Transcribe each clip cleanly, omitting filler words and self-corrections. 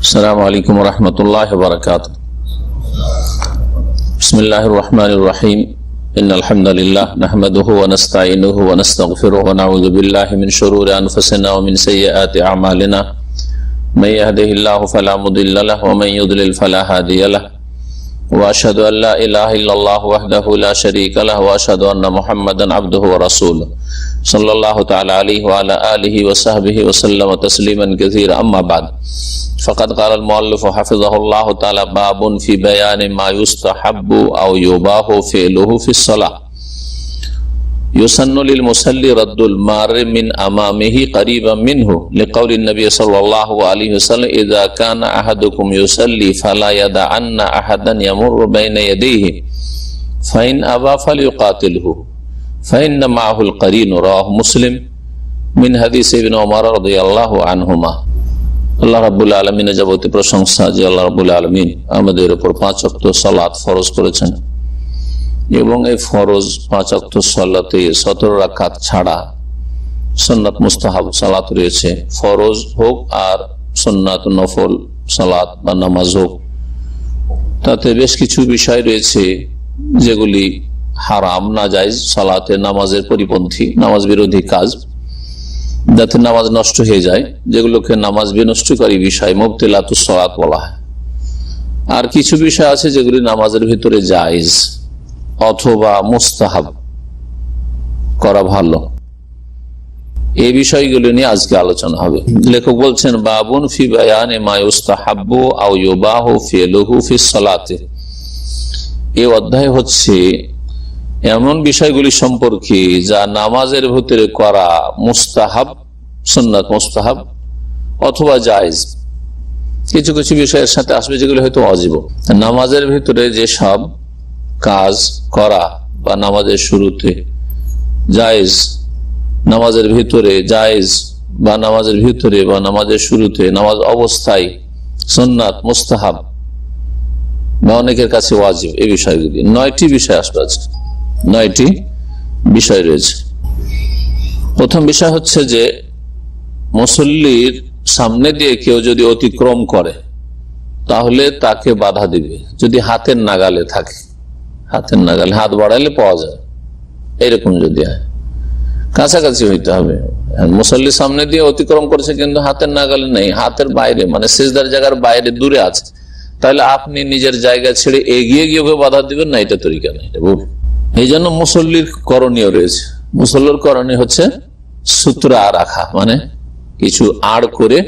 আসসালামু আলাইকুম ওয়া রাহমাতুল্লাহি ওয়া বারাকাতুহু। বিসমিল্লাহির রহমানির রহিম। ইন্নাল হামদালিল্লাহ নাহমাদুহু ওয়া নাস্তাঈনুহু ওয়া নাস্তাগফিরুহু ওয়া নাউযু বিল্লাহি মিন শুরুরি আনফুসিনা ওয়া মিন সাইয়্যাতি আ'মালিনা। মান ইয়াহদিহিল্লাহু ফালা মুদিল্লা লাহু ওয়া মান ইউদ্লিল ফালা হাদিয়া লাহু। ওয়া আশহাদু আল লা ইলাহা ইল্লাল্লাহু ওয়াহদাহু লা শারীকা লাহু ওয়া আশহাদু আন্না মুহাম্মাদান আবদুহু ওয়া রাসূলুহু সাল্লাল্লাহু তাআলা আলাইহি ওয়া আলা আলিহি ওয়া সাহবিহি ওয়া সাল্লামা তাসলিমান কাসীরা। আম্মা বা'দ। فقد قال المؤلف حفظه الله تعالى: باب في بيان ما يستحب أو يباح فعله في الصلاة. يسن للمصلي رد المار من أمامه قريبا منه لقول النبي صلى الله عليه وسلم: إذا كان أحدكم يصلي فلا يدعن أحدا يمر بين يديه فإن أبى فليقاتله فإن معه القرين. رواه مسلم من حديث ابن عمر رضي الله عنهما. আল্লাহ রাব্বুল আলামিনের যাবতীয় প্রশংসা যে আল্লাহ রাব্বুল আলামিন আমাদের উপর 5 ওয়াক্ত সালাত ফরজ করেছেন এবং এই ফরজ 5 ওয়াক্ত সালাতে 17 রাকাত ছাড়া সুন্নাত মুস্তাহাব সালাত রয়েছে। ফরজ হোক আর সুন্নাত নফল সালাত বা নামাজ হোক, তাতে বেশ কিছু বিষয় রয়েছে যেগুলি হারাম, নাজায়েজ, সালাতে নামাজের পরিপন্থী, নামাজ বিরোধী কাজ, যাতে নামাজ নষ্ট হয়ে যায়, যেগুলোকে নামাজ বিনষ্টকারী বিষয় মুবতিলাতুস সালাত বলা হয়। আর কিছু বিষয় আছে যেগুলি নামাজের ভিতরে জায়েজ অথবা মুস্তাহাব করা ভালো। এই বিষয়গুলো নিয়ে আজকে আলোচনা হবে। লেখক বলছেন, বাবুন ফি বায়ানে মা ইউস্তাহাব্বু আও ইউবাহু ফিলুহু ফিস সালাতে। এই অধ্যায় হচ্ছে এমন বিষয়গুলি সম্পর্কে যা নামাজের ভিতরে করা মুস্তাহাব, সুন্নাত মুস্তাহাব অথবা জায়েজ। কিছু কিছু বিষয়ের সাথে আসবে যেগুলি হয়তো ওয়াজিব। নামাজের ভিতরে যে সব কাজ করা বা নামাজের শুরুতে জায়েজ, নামাজের ভিতরে জায়েজ বা নামাজের ভিতরে বা নামাজের শুরুতে, নামাজ অবস্থায় সুন্নাত মুস্তাহাব বা অনেকের কাছে ওয়াজিব, এই বিষয়গুলি 9টি বিষয় আসবে আজকে। 9টি বিষয় রয়েছে। প্রথম বিষয় হচ্ছে যে মুসল্লির সামনে দিয়ে কেউ যদি অতিক্রম করে তাহলে তাকে বাধা দিবে যদি হাতের নাগালে থাকে। হাতের নাগালে, হাত বাড়াইলে পাওয়া যায়, এরকম যদি হয় কাছাকাছি হইতে হবে। মুসল্লির সামনে দিয়ে অতিক্রম করছে কিন্তু হাতের নাগালে নেই, হাতের বাইরে, মানে সিজদার জায়গার বাইরে দূরে আছে, তাহলে আপনি নিজের জায়গা ছেড়ে এগিয়ে গিয়ে ওকে বাধা দিবেন না, এটা তরিকা নেই, এটা ভুল। এই জন্য মুসল্লির করণীয় রয়েছে। মুসল্লির করণীয় হচ্ছে সূত্রা রাখা, মানে কিছু আড় করে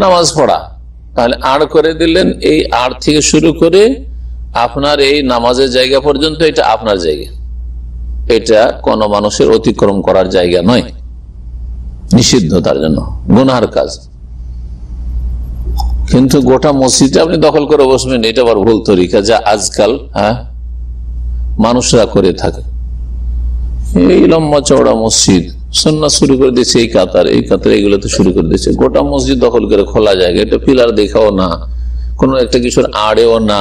নামাজ পড়া। তাহলে আড় করে দিলেন, এই আড় থেকে শুরু করে আপনার এই নামাজের জায়গা পর্যন্ত এটা আপনার জায়গা, এটা কোন মানুষের অতিক্রম করার জায়গা নয়, নিষিদ্ধ, তার জন্য গুনার কাজ। কিন্তু গোটা মসজিদে আপনি দখল করে বসবেন, এটা আবার ভুল তরিকা, যা আজকাল মানুষরা করে থাকে। এই লম্বা চওড়া মসজিদ সুন্নাত শুরু করে দিচ্ছে, এই কাতার এগুলোতে শুরু করে দিচ্ছে, গোটা মসজিদ দখল করে খোলা জায়গা, এটা পিলার দেখাও না, কোন একটা কিছুর আড়েও না,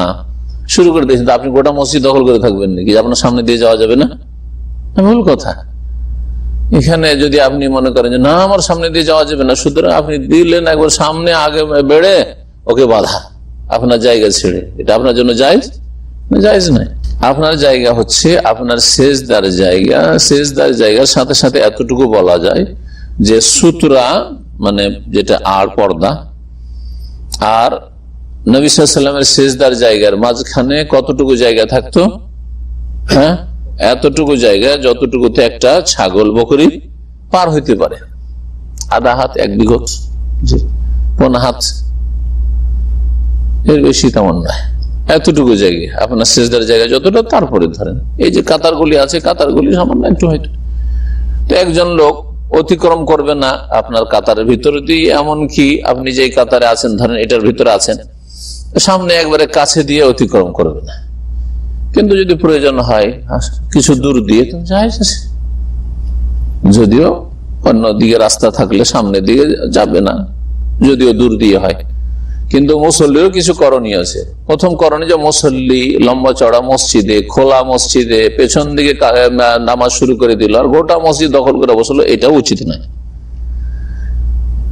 শুরু করে দিয়েছেন। আপনি গোটা মসজিদ দখল করে থাকবেন নাকি? আপনার সামনে দিয়ে যাওয়া যাবে না? ভুল কথা। এখানে যদি আপনি মনে করেন যে না আমার সামনে দিয়ে যাওয়া যাবে না, সুতরাং আপনি দিলেন একবার সামনে আগে বেড়ে ওকে বাধা আপনার জায়গা ছেড়ে, এটা আপনার জন্য জায়েজ না? জায়েজ নাই। আপনার জায়গা হচ্ছে আপনার সেজদার জায়গা। সেজদার জায়গার সাথে সাথে এতটুকু বলা যায় যে সূত্রা, মানে যেটা আর পর্দা, আর নবী সাল্লাল্লাহু আলাইহি ওয়াসাল্লামের সেজদার জায়গার মাঝখানে কতটুকু জায়গা থাকতো? এতটুকু জায়গা যতটুকুতে একটা ছাগল বকরি পার হইতে পারে, আধা হাত, 1 বিঘত, 1 হাত, এর বেশি তেমন নয়। এতটুকু জায়গা আপনার সেজদার জায়গা যতটা, তারপরে ধরেন এই যে কাতারগুলি আছে, কাতারগুলি সামান্য একটু হয়তো, তো একজন লোক অতিক্রম করবে না আপনার কাতারের ভিতরে দিয়ে, এমনকি আপনি যেই কাতারে আছেন ধরেন এটার ভিতরে আছেন, সামনে একবারে কাছে দিয়ে অতিক্রম করবে না। কিন্তু যদি প্রয়োজন হয় কিছু দূর দিয়ে, তো জায়েজ আছে। যদিও অন্য দিকে রাস্তা থাকলে সামনে দিকে যাবে না, যদিও দূর দিয়ে হয়, কিন্তু মুসল্লিরও কিছু করণীয় আছে। প্রথম করণীয় যে মুসল্লি লম্বা চড়া মসজিদে, খোলা মসজিদে পেছন দিকে নামাজ শুরু করে দিল আর গোটা মসজিদ দখল করে বসলো, এটাও উচিত নয়।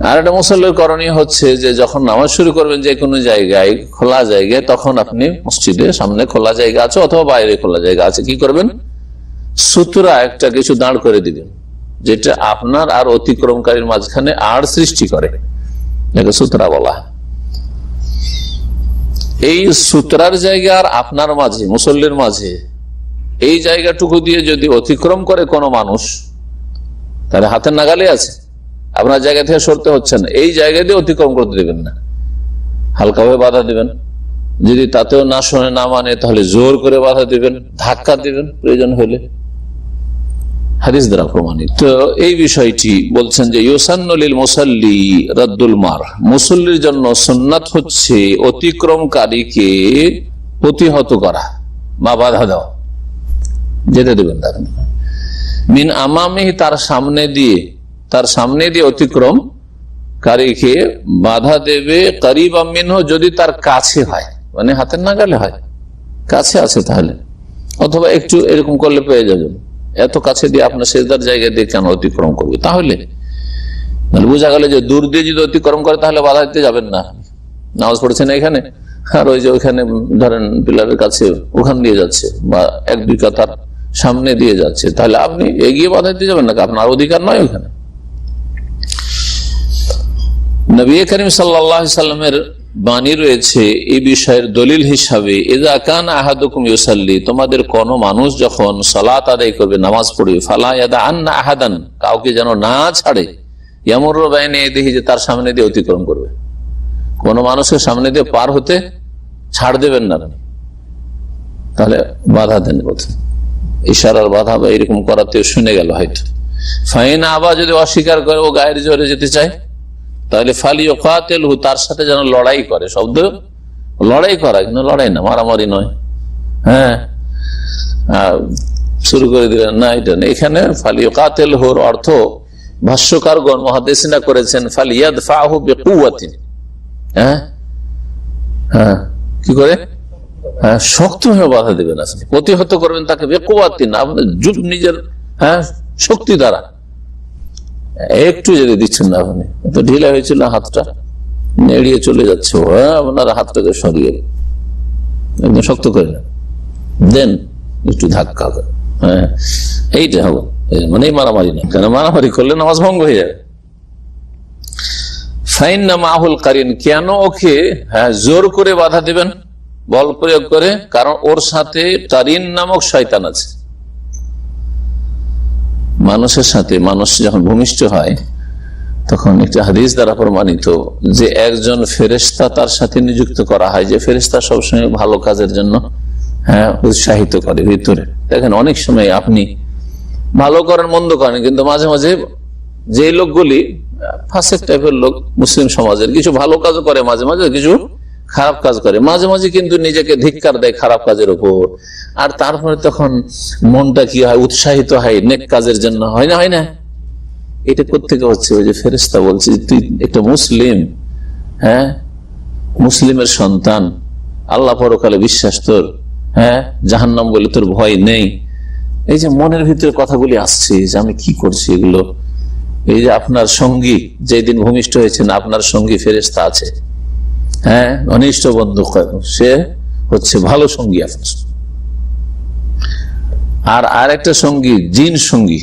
আর একটা মুসল্লির করণীয় হচ্ছে যে যখন নামাজ শুরু করবেন যে কোনো জায়গায়, খোলা জায়গায়, তখন আপনি মসজিদের সামনে খোলা জায়গা আছে অথবা বাইরে খোলা জায়গা আছে, কি করবেন, সুতরা একটা কিছু দাঁড় করে দিবেন যেটা আপনার আর অতিক্রমকারীর মাঝখানে আড় সৃষ্টি করে, যাকে সুতরা বলা। এই সুতরার জায়গা আর আপনার মাঝে, মুসল্লির মাঝে, এই জায়গাটুকু দিয়ে যদি অতিক্রম করে কোনো মানুষ, তাহলে হাতের নাগালে আছে, আপনার জায়গা থেকে সরতে হচ্ছে না, এই জায়গা দিয়ে অতিক্রম করতে দেবেন না, হালকাভাবে বাধা দিবেন। যদি তাতেও না শোনে, না মানে, তাহলে জোর করে বাধা দিবেন, ধাক্কা দিবেন প্রয়োজন হলে, হাদিস দ্বারা প্রমাণিত। তো এই বিষয়টি বলছেন যে ইউসান্নুলিল মুসাল্লি রাদ্দুল মার, মুসল্লির জন্য সুন্নাত হচ্ছে অতিক্রমকারীকে প্রতিহত করা বা বাধা দেওয়া, যেতে দেবেন না। মিন আমামি, তার সামনে দিয়ে অতিক্রমকারীকে বাধা দেবে, করিবা মিনহু, যদি তার কাছে হয়, মানে হাতের নাগালে হয়, কাছে আছে তাহলে, অথবা একটু এরকম করলে পেয়ে যাবেন, এত কাছে দিয়ে আপনার সেজদার জায়গা দিয়ে কেন অতিক্রম করবে, তাহলে বোঝা গেল যে দূর দিয়ে যদি অতিক্রম করে তাহলে বাধা দিতে যাবেন না। নামাজ পড়ছেন এখানে, আর ওই যে ওইখানে ধরেন পিলারের কাছে ওখান দিয়ে যাচ্ছে, বা এক দুই কাতার সামনে দিয়ে যাচ্ছে, তাহলে আপনি এগিয়ে বাধা দিতে যাবেন না, আপনার অধিকার নয় ওখানে। নবী করিম সাল্লাল্লাহু আলাইহি সাল্লামের বাণী রয়েছে এই বিষয়ের দলিল হিসাবে, ইযা কানা আহাদুকুম ইউসাল্লি, তোমাদের কোন মানুষ যখন সালাত আদায় করবে, নামাজ পড়বে, ফালা ইয়াদাআন্না আহাদান, কাউকে যেন না ছাড়ে, ইয়ামুরু বাইনা ইয়াদিহি, যে তার সামনে দিয়ে অতিক্রম করবে, কোন মানুষের সামনে দিয়ে পার হতে ছাড় দেবেন না, তাহলে বাধা দেন, ইশারার বাধা বা এরকম করাতে শুনে গেল হয়তো। ফাইন আবা, যদি অস্বীকার করে, ও গায়ের জোরে যেতে চায়, তাহলে ফালিয়ুকাতিলহু, তার সাথে যেন লড়াই করে, শব্দ লড়াই করা, কিন্তু লড়াই না, মারামারি নয়, হ্যাঁ শুরু করে দিলেন না, এটা না। এখানে ফালিয়ুকাতিলহুর অর্থ ভাষ্যকারগণ মুহাদ্দিসিনা করেছেন ফালিয়াদফাহু বিকুওয়াতিন, হ্যাঁ হ্যাঁ, কি করে, হ্যাঁ শক্ত হয়ে বাধা দেবেন, আসলে প্রতিহত করবেন তাকে, বিকুওয়াতিন, আপনার নিজের শক্তি দ্বারা। একটু যদি দিচ্ছেন না, আপনি তো ঢিলা হয়েছিল, হাতটা নেড়িয়ে চলে যাচ্ছে, আপনার হাতটাকে সরিয়ে একদম শক্ত করে দেন, একটু ধাক্কা, হ্যাঁ এইটা হবে, মানে মারামারি না, কেন মারামারি করলে নামাজ ভঙ্গ হয়ে যাবে। ফাইন না মাহুল কারিন, কেন ওকে জোর করে বাধা দিবেন, বল প্রয়োগ করে, কারণ ওর সাথে কারিন নামক শয়তান আছে। মানুষের সাথে মানুষ যখন ভূমিষ্ঠ হয়, তখন একটা হাদিস দ্বারা প্রমাণিত যে একজন ফেরেশতা তার সাথে নিযুক্ত করা হয়, যে ফেরেশতা সবসময় ভালো কাজের জন্য উৎসাহিত করে ভিতরে। দেখেন অনেক সময় আপনি ভালো করেন, মন্দ করেন, কিন্তু মাঝে মাঝে যে লোকগুলি ফাসেক টাইপের লোক, মুসলিম সমাজের, কিছু ভালো কাজ করে, মাঝে মাঝে কিছু খারাপ কাজ করে, মাঝে মাঝে কিন্তু নিজেকে ধিক্কার দেয় খারাপ কাজের উপর, আর তারপরে তখন মনটা কি হয়, উৎসাহিত হয় নেক কাজের জন্য, হয় না, হয় না? এটা কোত্থেকে হচ্ছে? ওই যে ফেরেশতা বলছে, তুই একটা মুসলিম, হ্যাঁ মুসলিমের সন্তান, আল্লাহ পরকালে বিশ্বাস তোর, হ্যাঁ জাহান্নাম বলে তোর ভয় নেই, এই যে মনের ভিতরে কথাগুলি আসছে যে আমি কি করছি এগুলো, এই যে আপনার সঙ্গী যেদিন ভূমিষ্ঠ হয়েছেন, আপনার সঙ্গী ফেরেশতা আছে, হ্যাঁ অনিষ্ট বন্ধু, সে হচ্ছে ভালো সঙ্গী আপনার, আর আরেকটা সঙ্গী জিন সঙ্গী,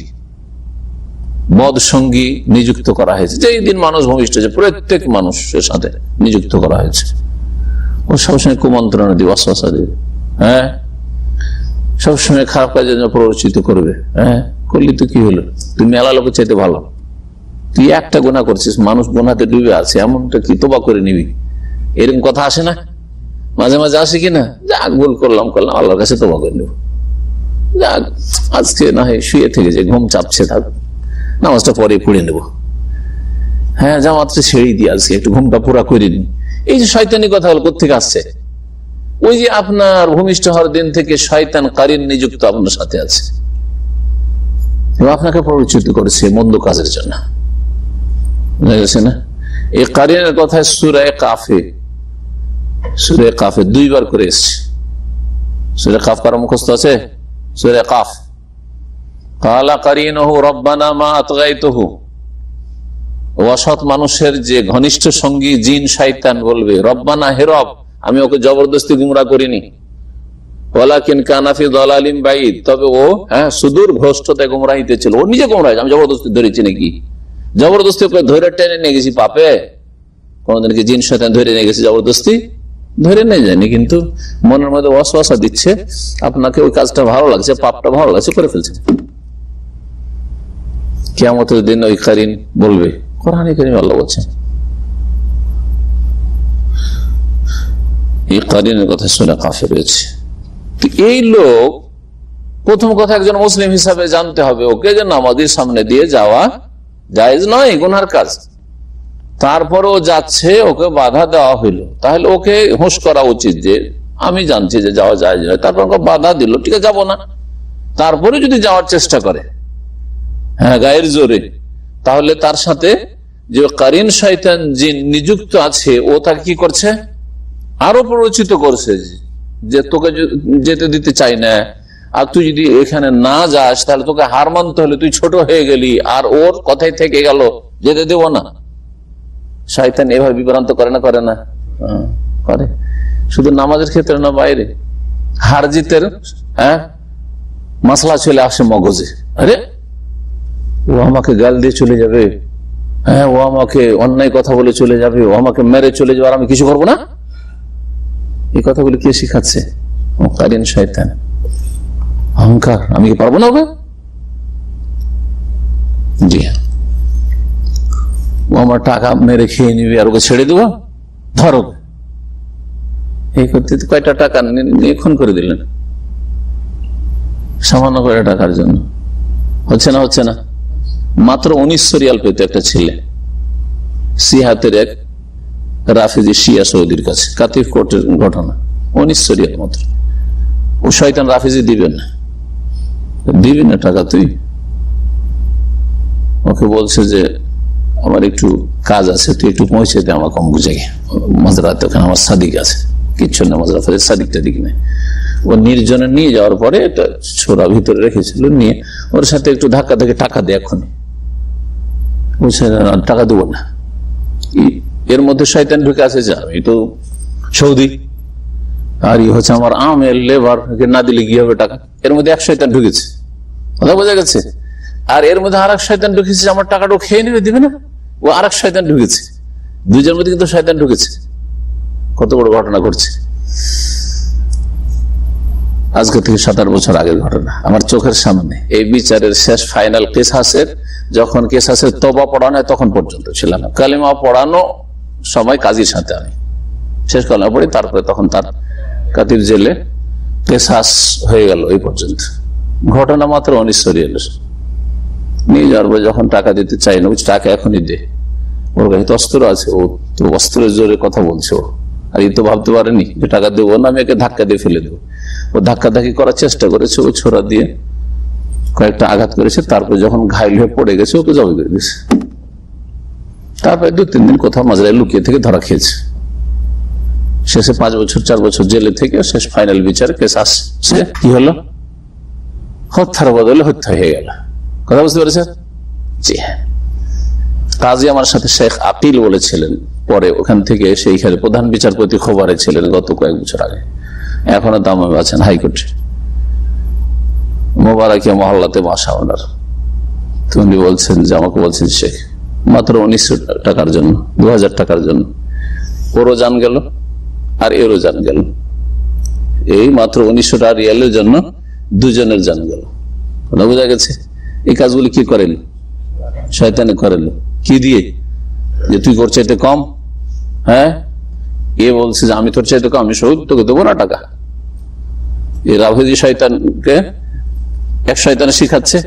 বদ সঙ্গী নিযুক্ত করা হয়েছে। যেই দিন মানুষ ভূমিষ্ঠ হয়েছে, প্রত্যেক মানুষের সাথে নিযুক্ত করা হয়েছে, ও সবসময় কুমন্ত্রণা দিবে, অশ্বাসা দিবে, হ্যাঁ সবসময় খারাপ কাজের জন্য প্ররোচিত করবে। হ্যাঁ করলি তো কি হলো, তুই মেলা লোকের চাইতে ভালো, তুই একটা গুনাহ করছিস, মানুষ গুনাহতে ডুবে আছে, এমনটা কি তোবা করে নিবি, এরকম কথা আসে না? মাঝে মাঝে আসে কিনা, যাক ভুল করলাম আল্লাহর কাছে তোবা করে নেব, যাক আজকে না হয় শুয়ে থেকে যে ঘুম চাপছে, থাক নামাজটা পরে পড়ে নেব, হ্যাঁ জামাতটা ছেড়ে দিয়ে আজকে একটু ঘুমটা পুরা করে নিই। এই যে শয়তানি কথা হল কোথেকে আসছে? ওই যে আপনার ভূমিষ্ঠ হওয়ার দিন থেকে শয়তান কারিন নিযুক্ত আপনার সাথে আছে, এবং আপনাকে পরিচিত করেছে মন্দ কাজের জন্য, বুঝা গেছে না? এই কারিনের কথা সূরা কাফে 2 বার করে এসছে। সূরা কাফ কার মুখস্থ আছে? সূরা কাফ, ক্বালা কারিনুহু রব্বানা মা আতগাইতুহু, অসৎ মানুষের যে ঘনিষ্ঠ সঙ্গী জিন শয়তান বলবে, রব্বানা হে রব, আমি ওকে জবরদস্তি গুমরা করিনি, ওয়ালাকিন কানা ফি দালালিম বাইদ, তবে ও সুদূর ভ্রষ্টতায় গুমরাহিতে ছিল, ও নিজে গুমরাহ, আমি জবরদস্তি ধরেছি নাকি? জবরদস্তি ওকে ধরে টেনে নিয়ে গেছি পাপে? কোনদিন কি জিন শয়তান ধরে নিয়ে গেছে জবরদস্তি? ধরে নিয়ে যায়নি, কিন্তু মনের মধ্যে ওয়াসওয়াসা দিচ্ছে, আপনাকে ওই কাজটা ভালো লাগছে, পাপটা ভালো লাগছে, করে ফেলছে। কিয়ামতের দিন ওই কারিন বলবে, কোরআনে কারীমে আল্লাহ বলছেন, এই কারিনের কথা শুনে কাফের হয়েছে। এই লোক প্রথম কথা একজন মুসলিম হিসাবে জানতে হবে ওকে যে নামাজের সামনে দিয়ে যাওয়া জায়েজ নয়, গুনার কাজ। তারপরেও যাচ্ছে, ওকে বাধা দেওয়া হইলো, তাহলে ওকে হুঁশ করা উচিত যে আমি জানছি যে যাওয়া জায়েজ নয়, তারপর ওকে বাধা দিল, ঠিক আছে যাবো না। তারপরে যদি যাওয়ার চেষ্টা করে গায়ের জোরে, তাহলে তার সাথে যে কারিন শয়তান জিন নিযুক্ত আছে, ও তাকে কি করছে? আরো প্ররোচিত করছে যে তোকে যেতে দিতে চাই না, আর তুই যদি এখানে না যাস তাহলে তোকে হার মানতে হলে, তুই ছোট হয়ে গেলি, আর ওর কথাই থেকে গেল, যেতে দেবো না। শয়তান এভাবে বিভ্রান্ত করে না? করে না? করে। শুধু নামাজের ক্ষেত্রে না, বাইরে হার জিতের মাসলা চলে আসে মগজে, আরে ও আমাকে গাল দিয়ে চলে যাবে, ও আমাকে অন্যায় কথা বলে চলে যাবে, ও আমাকে মেরে চলে যাবে, আর আমি কিছু করবো না। এই কথাগুলো কে শিখাচ্ছে? কারিন শয়তান, অহংকার, আমি কি পারবো না ওকে? জি হ্যাঁ, ও আমার টাকা মেরে খেয়ে নিবে আর ওকে ছেড়ে দেবো, ধরো। এই করতে কয়টা টাকা নিয়ে খুন করে দিলেন সামান্য কয়টা টাকার জন্য। হচ্ছে না? হচ্ছে না? মাত্র 1900 রিয়াল পেত একটা ছেলে, সিহাতের এক রাফিজি শিয়া সৌদির কাছে, কাতিফ কোর্টের ঘটনা। 1900 রিয়াল মাত্র। ও শয়তান রাফিজি দিবেন না, দিবি না টাকা তুই? ওকে বলছে যে আমার একটু কাজ আছে, তুই একটু পৌঁছে দে আমাকে অমুক জায়গায়, মাঝরাতে, ওখানে আমার সাদিক আছে। কিচ্ছু না, মাঝরাতে সাদিকটা দিক নেই। ও নির্জনে নিয়ে যাওয়ার পরে একটা ছোড়া ভিতরে রেখেছিল, নিয়ে ওর সাথে একটু ধাক্কা থেকে টাকা দেয়, এখনই বলছে টাকা দেবো না। এর মধ্যে শয়তান ঢুকে আছে যে আমি তো সৌদি, আর ই হচ্ছে আমার আমের লেবার, না দিলে কি হবে টাকা। এর মধ্যে এক শয়তান ঢুকেছে, কথা বোঝা গেছে। আর এর মধ্যে আর এক শয়তান ঢুকেছে, আমার টাকাটা খেয়ে নেবে, দিবে না। ও আর এক শয়তান ঢুকেছে, দুইজনের মধ্যে কিন্তু শয়তান ঢুকেছে। কত বড় ঘটনা ঘটছে, আজকে থেকে 7-8 বছর আগের ঘটনা, আমার চোখের সামনে। এই বিচারের শেষ ফাইনাল কেসাসের, যখন কেসাসের তওবা পড়ানো হয় তখন পর্যন্ত ছিলাম, কালিমা পড়ানো সময় কাজীর সাথে আমি শেষ কালিমা পড়ি, তারপরে তখন তার কাতির জেলে কেসাস হয়ে গেল। এই পর্যন্ত ঘটনা মাত্র 1900 রিয়াল। নিয়ে যাওয়ার পর যখন টাকা দিতে চাই না, টাকা এখনই দে, ওর কাছে তো অস্ত্র আছে, ও তো অস্ত্রের জোরে কথা বলছে। ও আর এই তো ভাবতে পারেনি যে টাকা দেবো না, আমি একে ধাক্কা দিয়ে ফেলে দেবো। ও ধাক্কাধাক্কি করার চেষ্টা করেছে, ও ছোড়া দিয়ে কয়েকটা আঘাত করেছে, তারপর যখন ঘাইল হয়ে পড়ে গেছে ওকে জবাই করে দিয়েছে। তারপরে 2-3 দিন কোথাও মাজরায় লুকিয়ে থেকে ধরা খেয়েছে। শেষে 5 বছর 4 বছর জেলে থেকে শেষ ফাইনাল বিচার কেস আসছে, কি হলো? হত্যার বদলে হত্যা হয়ে গেল। কথা বুঝতে পেরেছেন? জি হ্যাঁ। কাজী আমার সাথে শেখ আকিল বলেছিলেন, পরে ওখান থেকে সেইখানে প্রধান বিচারপতি খবরে ছিলেন গত কয়েক বছর আগে, এখনো দামে আছেন হাইকোর্টে, মোবারকিয়া মহল্লাতে বাসা ওনার। তিনি বলছেন যে, আমাকে বলছেন শেখ, মাত্র 1900 টাকার জন্য, 2000 টাকার জন্য ওরও জান গেল আর এরও জান গেল। এই মাত্র 1900 রিয়ালের জন্য দুজনের জান গেল। কথা বোঝা গেছে? এই কাজগুলি কি করেন? শয়তানে করেন। কি দিয়ে? যে তুই তোর চাইতে কম, হ্যাঁ, এ বলছে যে আমি তোর চাইতে কম, আমি সৌদ তোকে দেবো না টাকা। এই রাফেজি শয়তানকে এক শয়তানে শিখাচ্ছে,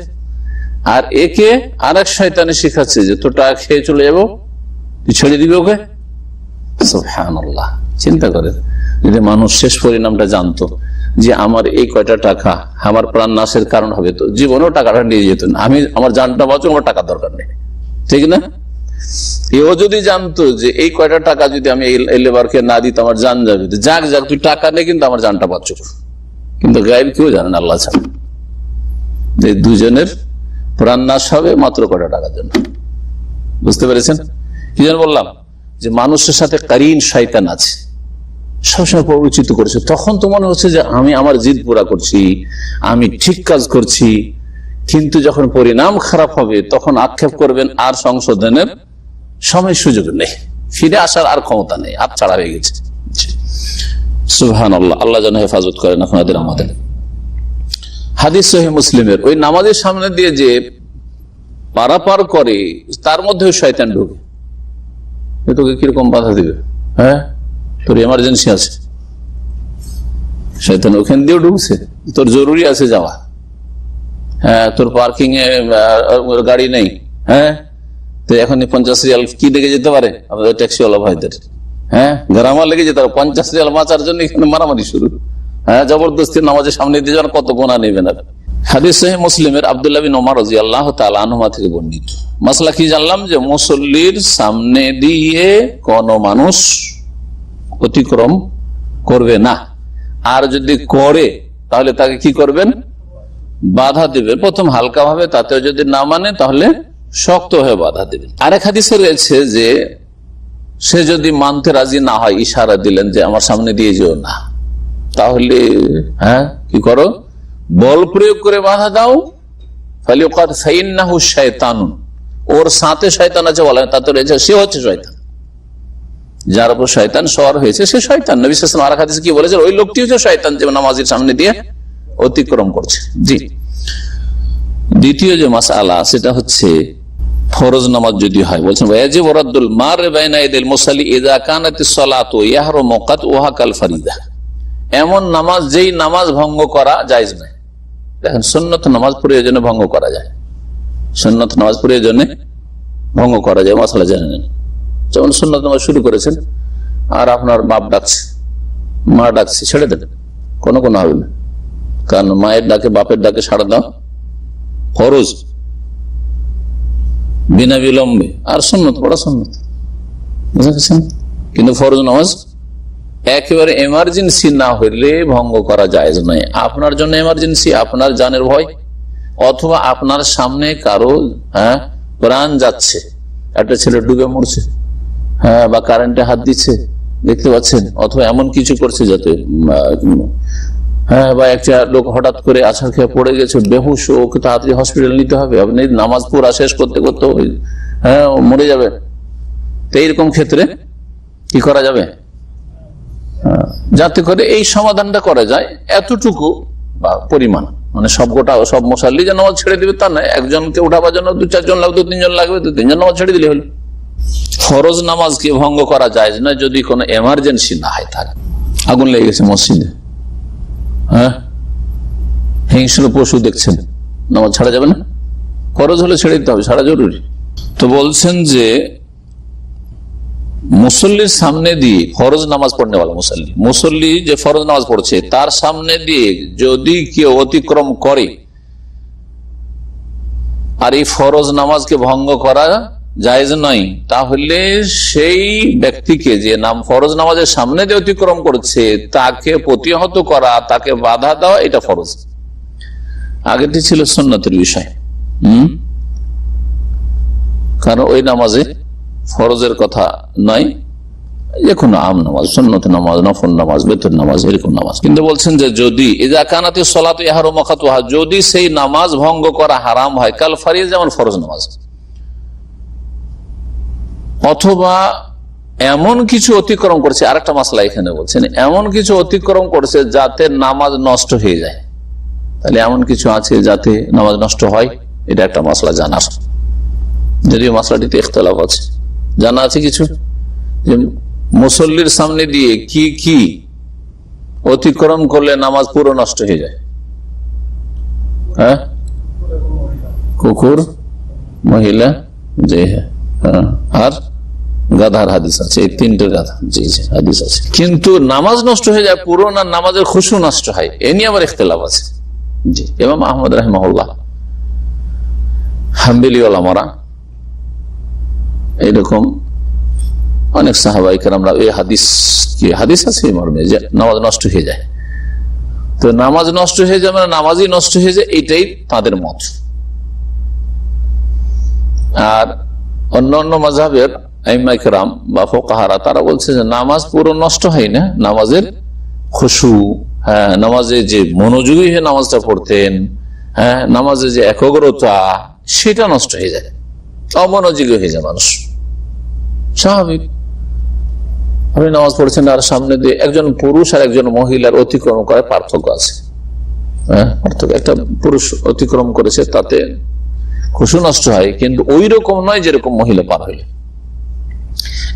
আর একে আর এক শয়তানে শিখাচ্ছে যে তোর টাকা খেয়ে চলে যাবো, তুই ছেড়ে দিবি ওকে। সুবহানাল্লাহ। চিন্তা করে যদি মানুষ শেষ পরিণামটা জানতো যে আমার এই কয়টা টাকা আমার প্রাণ নাশের কারণ হবে, তো জীবনেও টাকাটা নিয়ে যেত না। আমি আমার জানটা বাঁচো, আমার টাকার দরকার নেই, ঠিক না? এও যদি জানতো যে এই কয়টা টাকা যদি আমি এই লেবারকে না দিত আমার জান যাবে, যাক যাক তুই টাকা নেই, কিন্তু আমার জানটা বাঁচো। কিন্তু গায়েব কেউ জানেন, আল্লাহ ছাড়া। যে দুজনের প্রাণ নাশ হবে মাত্র কয়টা টাকার জন্য, বুঝতে পেরেছেন কি যেন বললাম, যে মানুষের সাথে কারিন শয়তান আছে, সবসময় প্ররোচিত করেছে, তখন তো মনে হচ্ছে যে আমি আমার জিদ পুরা করছি, আমি ঠিক কাজ করছি, কিন্তু যখন পরিণাম খারাপ হবে তখন আক্ষেপ করবেন, আর সংশোধনের সময় সুযোগ নেই, ফিরে আসার আর ক্ষমতা নেই, হাত ছাড়া হয়ে গেছে। সুবহানাল্লাহ, আল্লাহ যেন হেফাজত করেন আপনাদের আমাদের। হাদিস সহিহ মুসলিমের, ওই নামাজের সামনে দিয়ে যে পারাপার করে তার মধ্যেও শয়তান ঢুকে, তোকে কিরকম বাধা দিবে, হ্যাঁ তোর এমার্জেন্সি আছে, শয়তান ওখান দিয়েও ঢুকছে, তোর জরুরি আছে যাওয়া, হ্যাঁ তোর পার্কিং এ গাড়ি নেই, হ্যাঁ তো এখন 50 রিয়াল কি লেগে যেতে পারে আমাদের ট্যাক্সিওয়ালা ভাইদের, হ্যাঁ গ্রামা লেগে যেতে পারে, 50 রিয়াল বাঁচার জন্য এখানে মারামারি শুরু, হ্যাঁ জবরদস্তি নামাজের সামনে দিয়ে যাওয়ার কত গোনা নেবেন। হাদিস সহিহ মুসলিমের আব্দুল্লাহ বিন ওমর রাদিয়াল্লাহু তাআলা আনহুমা থেকে বর্ণিত। মাসলা কি জানলাম, যে মুসল্লির সামনে দিয়ে কোন মানুষ অতিক্রম করবে না, আর যদি করে তাহলে তাকে কি করবেন, বাধা দিবেন, প্রথম হালকা ভাবে, তাতেও যদি না মানে তাহলে শক্ত হয়ে বাধা দিবেন। আরেক হাদিসে রয়েছে যে সে যদি মানতে রাজি না হয়, ইশারা দিলেন যে আমার সামনে দিয়ে যেও না, তাহলে হ্যাঁ কি করো, বল প্রয়োগ করে বাধা দাও, ওর সাথে শয়তান আছে বলা, তাতে রয়েছে সে হচ্ছে শয়তান, যার উপর শয়তান সওয়ার হয়েছে সে শয়তান। নবী সাল্লাল্লাহু আলাইহি ওয়াসাল্লাম আরেক হাদিসে কি বলেছেন, ওই লোকটি হচ্ছে শয়তান যে নামাজের সামনে দিয়ে অতিক্রম করছে। জি, দ্বিতীয় যে মাসআলা সেটা হচ্ছে ফরজ নামাজ যদি হয়, বলছেন ওয়াজিব রাদ্দুল মার বাইনা ইয়াদিল মুসাল্লি ইযা কানাতিস সালাতু ইয়াহরুমু কাতউহা কাল ফারিদা, এমন নামাজ যেই নামাজ ভঙ্গ করা জায়েজ নয়। দেখেন সুন্নত নামাজ প্রয়োজনে ভঙ্গ করা যায়, সুন্নত নামাজ প্রয়োজনে ভঙ্গ করা যায়, মাসালা জেনে নেন। যেমন সুন্নত নামাজ শুরু করেছেন আর আপনার বাপ ডাকছে, মা ডাকছে, ছেড়ে দেন, কোনো হবে না, কারণ মায়ের ডাকে বাপের ডাকে সাড়া দাও ফরজ বিনা বিলম্বে, আর সুন্নত পড়া সুন্নত, বুঝতে পারছেন। কিন্তু ফরজ নামাজ একেবারে এমার্জেন্সি না হইলে ভঙ্গ করা জায়েজ নয়। আপনার জন্য এমার্জেন্সি, আপনার জানের ভয়, অথবা আপনার সামনে কারো প্রাণ যাচ্ছে, একটা ছেলে ডুবে মরছে, হ্যাঁ বা কারেন্টে হাত দিচ্ছে দেখতে পাচ্ছেন, অথবা এমন কিছু করছে যাতে হ্যাঁ বা একটা লোক হঠাৎ করে আছাড় খেয়ে পড়ে গেছে, বেহুশ, ওকে তাড়াতাড়ি হসপিটাল নিতে হবে, আপনি নামাজ পুরা শেষ করতে করতে হ্যাঁ মরে যাবে, তো এইরকম ক্ষেত্রে কি করা যাবে, যাতে করে এই সমাধানটা করা যায়, এতটুকু বা পরিমাণ, মানে সব মুসাল্লি যে নামাজ ছেড়ে দিবে তা নয়, একজনকে উঠাবার জন্য 2-4 জন লাগবে, 2-3 জন লাগবে, 2-3 জন নামাজ ছেড়ে দিলে হলো। ফরজ নামাজকে ভঙ্গ করা যায় না যদি কোনো এমার্জেন্সি না হয়, থাকে আগুন লেগে গেছে মসজিদে, হ্যাঁ হিংস্র পশু দেখছেন, নামাজ ছাড়া যাবে না, ফরজ হলে ছেড়ে দিতে হবে, ছাড়া জরুরি। তো বলছেন যে মুসল্লির সামনে দিয়ে ফরজ নামাজ পড়নে वाला মুসল্লি যে ফরজ নামাজ পড়ছে তার সামনে দিয়ে যদি কেউ অতিক্রম করে, আর এই ফরজ নামাজকে ভঙ্গ করা জায়েজ নয়, তাহলে সেই ব্যক্তিকে যে নাম ফরজ নামাজের সামনে দিয়ে অতিক্রম করছে তাকে প্রতিহত করা, তাকে বাধা দেওয়া, এটা ফরজ। আগেটি ছিল সুন্নতের বিষয়, কারণ ওই নামাজে ফরজের কথা নয়, যে কোনো আম নামাজ, সুন্নত নামাজ, নফল নামাজ, বেতর নামাজ, এরকম নামাজ। কিন্তু বলছেন যে যদি ইযা কানাতিস সালাতু ইয়াহরুমু কাতউহা, যদি সেই নামাজ ভঙ্গ করা হারাম হয়, কাল ফারিজ, যেমন ফরজ নামাজ, অথবা এমন কিছু অতিক্রম করছে, আরেকটা মাসলা এখানে বলছেন, এমন কিছু অতিক্রম করছে যাতে নামাজ নষ্ট হয়ে যায়, তাহলে এমন কিছু আছে যাতে নামাজ নষ্ট হয়, এটা একটা মাসলা জানার, যদিও মাসলাটিতে ইখতিলাফ আছে, জানা আছে কিছু, যে মুসল্লির সামনে দিয়ে কি কি অতিক্রম করলে নামাজ পুরো নষ্ট হয়ে যায়। হ্যাঁ, কুকুর, মহিলা, যে আর গাধার হাদিস আছে, এই 3টে গাধা, জি জি হাদিস আছে। কিন্তু নামাজ নষ্ট হয়ে যায় পুরো, না নামাজের খুশু নষ্ট হয়, এ নিয়ে আবার ইখতিলাফ আছে। জি, ইমাম আহমদ রাহিমাহুল্লাহ, হাম্বলি ওলামারা, এইরকম অনেক সাহাবায়ে কেরামরা এই হাদিস আছে মর্মে যে নামাজ নষ্ট হয়ে যায়, তো নামাজ নষ্ট হয়ে যায় মানে নামাজই নষ্ট হয়ে যায়, এটাই তাদের মত। আর অন্য অন্য মাযহাবের আইম্মায়ে কেরাম বা ফুকাহারা তারা বলছে যে নামাজ পুরো নষ্ট হয় না, নামাজের খুশু, হ্যাঁ, নামাজে যে মনোযোগী হয়ে নামাজটা পড়তেন, হ্যাঁ, নামাজে যে একাগ্রতা সেটা নষ্ট হয়ে যায়, অমনোযোগী হয়ে যায় মানুষ। স্বাভাবিক, আপনি নামাজ পড়ছেন আর সামনে দিয়ে একজন পুরুষ আর একজন মহিলার অতিক্রম করার পার্থক্য আছে, হ্যাঁ, পার্থক্য। একটা পুরুষ অতিক্রম করেছে তাতে খুশু নষ্ট হয়, কিন্তু ওই রকম নয় যেরকম মহিলা পার হইলে।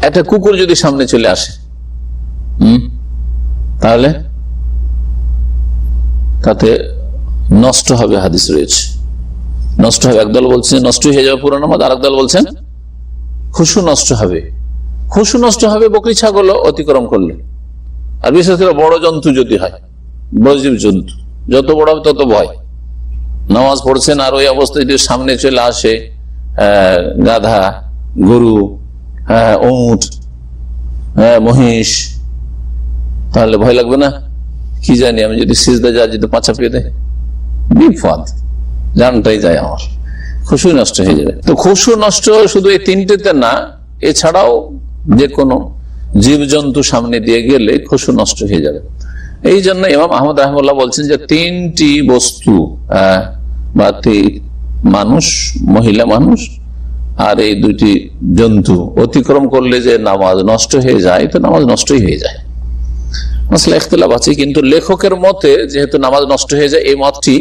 একটা কুকুর যদি সামনে চলে আসে তাহলে তাতে নষ্ট হবে, হাদিস রয়েছে নষ্ট হবে। একদল বলছেন নষ্ট হয়ে যাবে পুরো নামাজ, আর একদল বলছেন খুশু নষ্ট হবে। খুশু নষ্ট হবে বকরি ছাগল অতিক্রম করলে, আর বিশেষ করে বড় জন্তু যদি হয়, বড় জীব জন্তু যত বড় হবে তত ভয়। নামাজ পড়ছেন আর ওই অবস্থায় যদি সামনে চলে আসে গাধা, গরু, উট, মহিষ, তাহলে ভয় লাগবে না? কি জানি আমি যদি সিজদা যা যদি পাছা পেয়ে দেয়, বিপদ, জানটাই যায় আমার, খুশু নষ্ট হয়ে যাবে। তো খুশু নষ্ট শুধু এই তিনটেতে না, এছাড়াও যে কোনো জীবজন্তু সামনে দিয়ে গেলে খুশু নষ্ট হয়ে যাবে। এই জন্য ইমাম আহমদ রাহিমাহুল্লাহ বলছেন যে তিনটি বস্তু, বা মানুষ, মহিলা মানুষ আর এই দুটি জন্তু অতিক্রম করলে যে নামাজ নষ্ট হয়ে যায়, তো নামাজ নষ্টই হয়ে যায়। মাসলা ইখতিলাফ আছে, কিন্তু লেখকের মতে যেহেতু নামাজ নষ্ট হয়ে যায় এই মতটি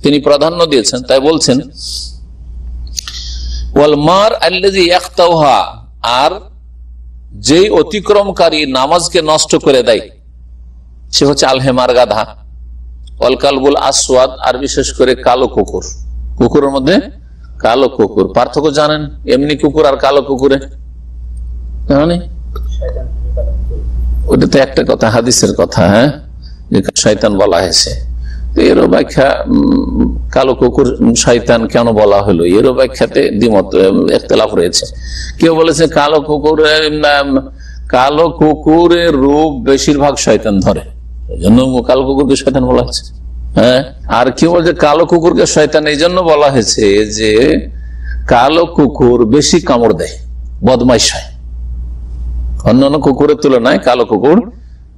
তিনি প্রাধান্য দিয়েছেন, তাই বলছেন ওয়াল মার আল্লাযী ইয়াখতাউহা, আর যেই অতিক্রমকারী নামাজকে নষ্ট করে দেয় সে হচ্ছে আল হেমার, গাধা, ওয়াল কালবুল আসওয়াদ, আর বিশেষ করে কালো কুকুর। কুকুরের মধ্যে কালো কুকুর, পার্থক্য জানেন? এমনি কুকুর আর কালো কুকুরে জানেন? ওটা তো একটা কথা, হাদিসের কথা, হ্যাঁ, যে শয়তান বলা হয়েছে। এরও ব্যাখ্যা, কালো কুকুর শয়তান কেন বলা হলো, এরও ব্যাখ্যাতে দ্বিমত, ইখতিলাফ রয়েছে। কেউ বলেছে কালো কুকুরের রূপ বেশিরভাগ শয়তান ধরে, এই জন্য কালো কুকুরকে শয়তান বলা হয়েছে। হ্যাঁ, আর কেউ বলছে কালো কুকুরকে শয়তান এই জন্য বলা হয়েছে যে কালো কুকুর বেশি কামড় দেয়, বদমাইশ হয়। অন্যান্য কুকুরের তুলনায় কালো কুকুর,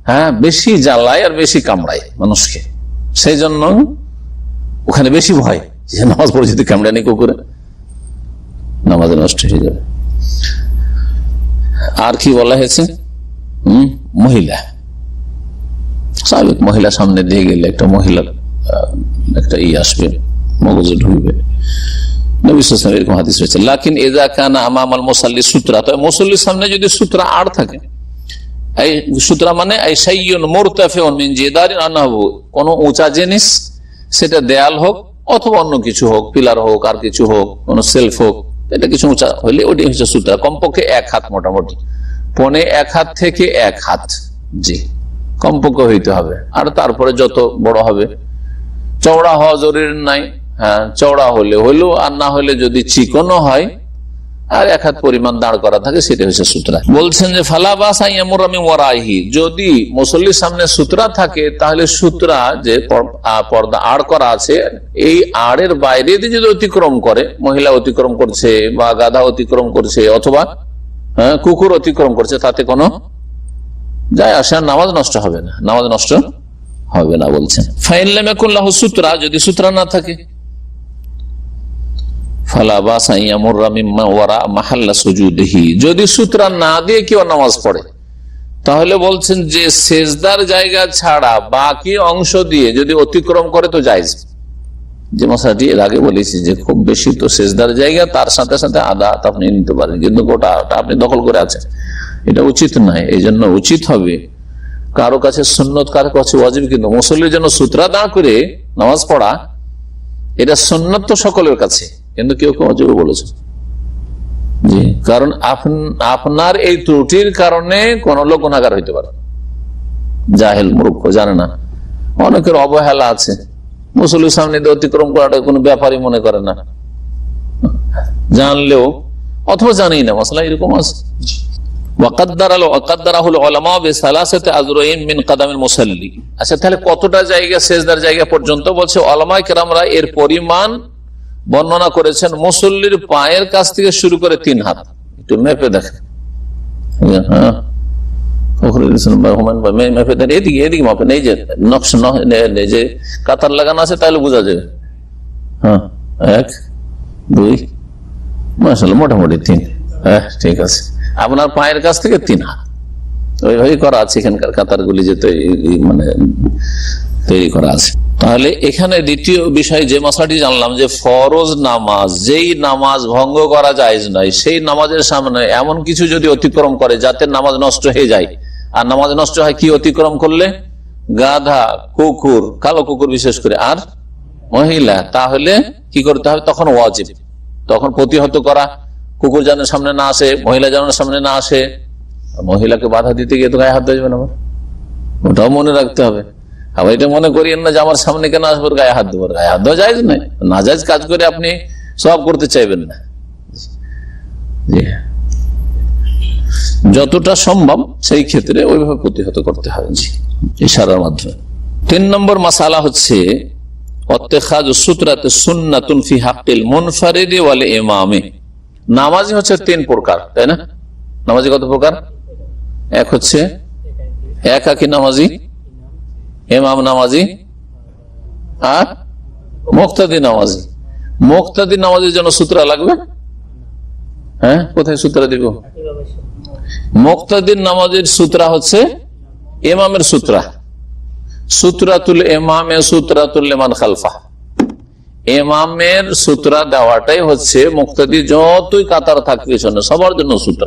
হ্যাঁ, বেশি জ্বালায় আর বেশি কামড়ায় মানুষকে, সেই জন্য ওখানে বেশি ভয় যে নামাজ পড়ে যদি কামড়ে নেই কুকুরে, নামাজ নষ্ট হয়ে যাবে। আর কি বলা হয়েছে? মহিলা, স্বাভাবিক, মহিলা সামনে দিয়ে গেলে একটা মহিলার একটা আসবে, মগজে ঢুকবে। নবী সাল্লাল্লাহু আলাইহি ওয়াসাল্লাম এরকম হাদিস রয়েছে। লাকিন ইযা কানা আমামাল মুসাল্লি সুতরা, তবে মুসল্লির সামনে যদি সুতরা আড় থাকে, এই সুতরা মানে এই শাইয়ুন মুরতাফিউন মিন জিদারিন আনহু, কোন উঁচা জিনিস, সেটা দেয়াল হোক অথবা অন্য কিছু হোক, পিলার হোক আর কিছু হোক, কোন সেলফ হোক, এটা কিছু উঁচা হইলে ওটি হচ্ছে সুতরা, কমপক্ষে 1 হাত, মোটামুটি 1.5 হাত থেকে 1 হাত, জি, কমপক্ষে হইতে হবে। আর তারপরে যত বড় হবে, চওড়া হওয়া জরুরি নাই, হ্যাঁ, চওড়া হলে হইলো, আর না হলে যদি চিকনও হয় আর 1 হাত পরিমাণ দাঁড় করা থাকে, সেটা হচ্ছে সুতরা। বলছেন যে ফালা বাসা ইয়ামুরামি ওয়ারাইহি, যদি মুসল্লির সামনে সুতরা থাকে তাহলে সুতরা যে পর্দা আড় করা আছে, এই আড়ের বাইরে দিয়ে যদি অতিক্রম করে, মহিলা অতিক্রম করছে বা গাধা অতিক্রম করছে অথবা কুকুর অতিক্রম করছে, তাতে কোনো যায় আসে, নামাজ নষ্ট হবে না, নামাজ নষ্ট হবে না। বলছেন ফাইন লাম ইয়াকুন লাহু সুতরা, যদি সুতরা না থাকে, ফালা বাসা ইয়ামুররা মিম্মা ওয়ারা মাহাল্লা সুজুদিহি, যদি সুতরা না দিয়ে কেউ নামাজ পড়ে তাহলে বলছেন যে সেজদার জায়গা ছাড়া বাকি অংশ দিয়ে যদি অতিক্রম করে তো জায়েজ। যে মশাটি এর আগে বলেছি যে খুব বেশি তো সেজদার জায়গা, তার সাথে সাথে আধা হাত আপনি নিতে পারেন, কিন্তু গোটাটা আপনি দখল করে আছেন, এটা উচিত নয়। এই জন্য উচিত হবে কারো কাছে সুন্নত, কারো কাছে ওয়াজিব, কিন্তু মুসল্লির জন্য সুতরা দাঁড় করে নামাজ পড়া এটা সুন্নত তো সকলের কাছে, কিন্তু কেউ কেউ ওয়াজিব বলেছে। জি, কারণ আপনার এই ত্রুটির কারণে কোন লোক গুনাহগার হইতে পারে, জাহেল, মূর্খ, জানে না। অনেকের অবহেলা আছে, মুসল্লির সামনে দিয়ে অতিক্রম করাটা কোনো ব্যাপারই মনে করে না, জানলেও অথবা জানেই না, মাসলা এরকম আছে। আচ্ছা, তাহলে কতটা জায়গা সেজদার জায়গা পর্যন্ত? বলছে ওলামায়ে কেরামরা এর পরিমাণ বর্ণনা করেছেন মুসল্লির পায়ের কাছ থেকে শুরু করে 3 হাত। একটু মেপে দেখেন, হ্যাঁ এদিকে এদিকে মাপেন, এই যে নকশ যে কাতার লাগানো আছে তাহলে বোঝা যাবে। হ্যাঁ 1 2 মাশাআল্লাহ মোটামুটি 3। হ্যাঁ ঠিক আছে, আপনার পায়ের কাছ থেকে 3 হাত ওইভাবেই করা আছে এখানকার কাতারগুলি, যে মানে তৈরি করা আছে। তাহলে এখানে দ্বিতীয় বিষয় যে মশলাটি জানলাম যে ফরজ নামাজ, যেই নামাজ ভঙ্গ করা জায়েজ নয়, সেই নামাজের সামনে এমন কিছু যদি অতিক্রম করে যাতে নামাজ নষ্ট হয়ে যায়, আর নামাজ নষ্ট হয় কি অতিক্রম করলে? গাধা, কুকুর, কালো কুকুর বিশেষ করে, আর মহিলা, তাহলে কি করতে হবে? তখন ওয়াজিব, তখন প্রতিহত করা। কুকুর যেন সামনে না আসে, মহিলা যেন সামনে না আসে। মহিলাকে বাধা দিতে গিয়ে তো গায়ে হাত দেবেন, আমার ওটাও মনে রাখতে হবে। আবার এটা মনে করিয়েন না যে আমার সামনে কেন আসবো গায়ে হাত দেবো, গায়ে হাত দেওয়া জায়েজ নয়। নাজায়েজ কাজ করে আপনি সব করতে চাইবেন না। যতটা সম্ভব সেই ক্ষেত্রে ওইভাবে প্রতিহত করতে হবে ইশারার মাধ্যমে। 3 নম্বর মাসালা হচ্ছে ইত্তেখাযু সুতরাতে সুন্নাতুন ফি হাক্কিল মুনফারিদি ওয়াল ইমামি। নামাজি হচ্ছে 3 প্রকার, তাই না? নামাজি কত প্রকার? এক হচ্ছে একাকী নামাজি, ইমাম নামাজি, আর মুক্তাদি নামাজি। মুক্তাদি নামাজের জন্য সূত্র লাগবে। হ্যাঁ, কোথায় সূত্র দিব? মুক্তাদির নামাজের সূত্র হচ্ছে ইমামের সূত্র, সূত্রাতুল ইমামে সূত্রাতুল লিমান খালফা। ইমামের সূত্র দেওয়াটাই হচ্ছে মুক্তাদি, যতই কাতার থাকবে পিছনে সবার জন্য সূত্র।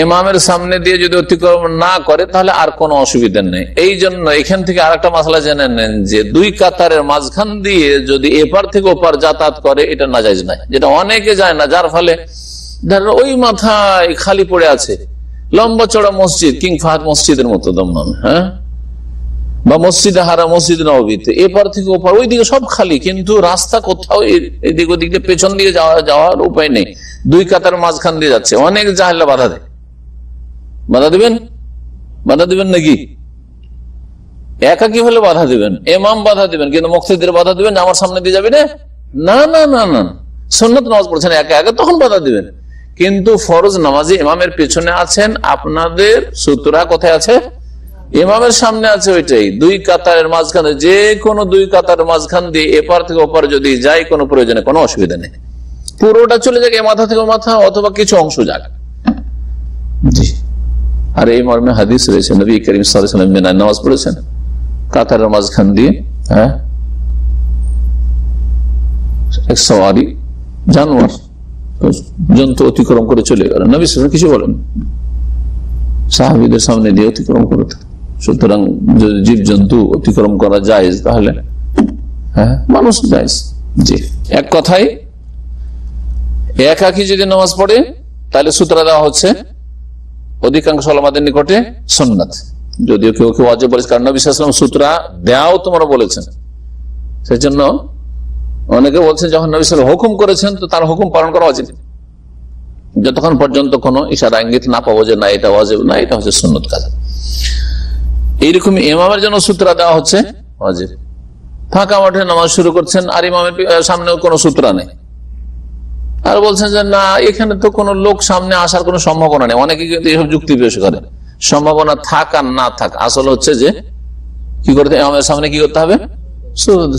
ইমামের সামনে দিয়ে যদি অতিক্রম না করে তাহলে আর কোনো অসুবিধা নেই। এই জন্য এখান থেকে আরেকটা মাসলা জেনে নেন যে 2 কাতারের মাঝখান দিয়ে যদি এপার থেকে ওপার যাতায়াত করে এটা নাজায়েজ নাই, যেটা অনেকে যায় না, যার ফলে ধরেন ওই মাথায় খালি পড়ে আছে লম্বা চড়া মসজিদ, কিং ফাহাদ মসজিদের মতো দমদম, হ্যাঁ, বা মসজিদে হারা, মসজিদ নববীতে, এপার থেকে ওপার ওইদিকে সব খালি, কিন্তু রাস্তা কোথাও এদিক ওদিক পেছন দিকে যাওয়ার উপায় নেই, 2 কাতার মাঝখান দিয়ে যাচ্ছে। অনেক জাহেলা বাধা দেয়। বাধা দিবেন? বাধা দিবেন নাকি? একাকী হলে বাধা দিবেন, ইমাম বাধা দিবেন, কিন্তু মুক্তাদির বাধা দিবেন আমার সামনে দিয়ে যাবে না, না না না, সুন্নাত নামাজ পড়ছেন একা একা, তখন বাধা দিবেন। কিন্তু ফরজ নামাজে ইমামের পেছনে আছেন, আপনাদের সূত্রা কোথায় আছে? ইমামের সামনে আছে। ওইটাই 2 কাতারের মাঝখানে, যে কোনো 2 কাতারের মাঝখান দিয়ে এপার থেকে ওপার যদি যাই কোনো প্রয়োজনে কোনো অসুবিধা নেই। পুরোটা চলে যাক, মাথা থেকে মাথা, অথবা কিছু অংশ যাক। জি, আর এই মর্মে হাদিস রয়েছে, নবী করিম সাল্লাল্লাহু আলাইহি ওয়াসাল্লাম মিনায় নামাজ পড়েছেন কাতারের মাঝখান দিয়ে। হ্যাঁ, এক সওয়ারি জানোয়ার জন্তু অতিক্রম করে চলে গেল, নবী সাল্লাল্লাহু আলাইহি ওয়াসাল্লাম কিছু বলেন, সাহাবীদের সামনে দিয়ে অতিক্রম করতে। সুতরাং যদি জীব জন্তু অতিক্রম করা জায়েজ, তাহলে হ্যাঁ মানুষ জায়েজ। জি, এক কথায় একাকী যদি নামাজ পড়ে তাহলে সূত্র দেওয়া হচ্ছে অধিকাংশ ওলামাদের নিকটে সুন্নাত, যদিও কেউ কেউ ওয়াজিব বলেছে, কারণ নবী সাল্লাল্লাহু আলাইহি ওয়াসাল্লাম সূত্র দেওয়াও তোমরা বলেছেন। সেই জন্য অনেকে বলছেন যখন নবী সাল্লাল্লাহু আলাইহি ওয়াসাল্লাম হুকুম করেছেন তো তার হুকুম পালন করা ওয়াজিব, যতক্ষণ পর্যন্ত কোনো ইশারা ইঙ্গিত না পাবো যে না এটা ওয়াজিব না, এটা হচ্ছে সুন্নত কাজ। এইরকম ইমামের জন্য সূত্র দেওয়া হচ্ছে ওয়াজিব। ফাঁকা মাঠে নামাজ শুরু করছেন আর ইমামের সামনে কোনো সূত্র নেই, আর বলছেন যে না এখানে তো কোনো লোক সামনে আসার কোনো সম্ভাবনা নেই। অনেকে কিন্তু এসব যুক্তি পেশ করে, সম্ভাবনা থাক আর না থাক, আসল হচ্ছে যে কি করতে ইমামের সামনে কি করতে হবে?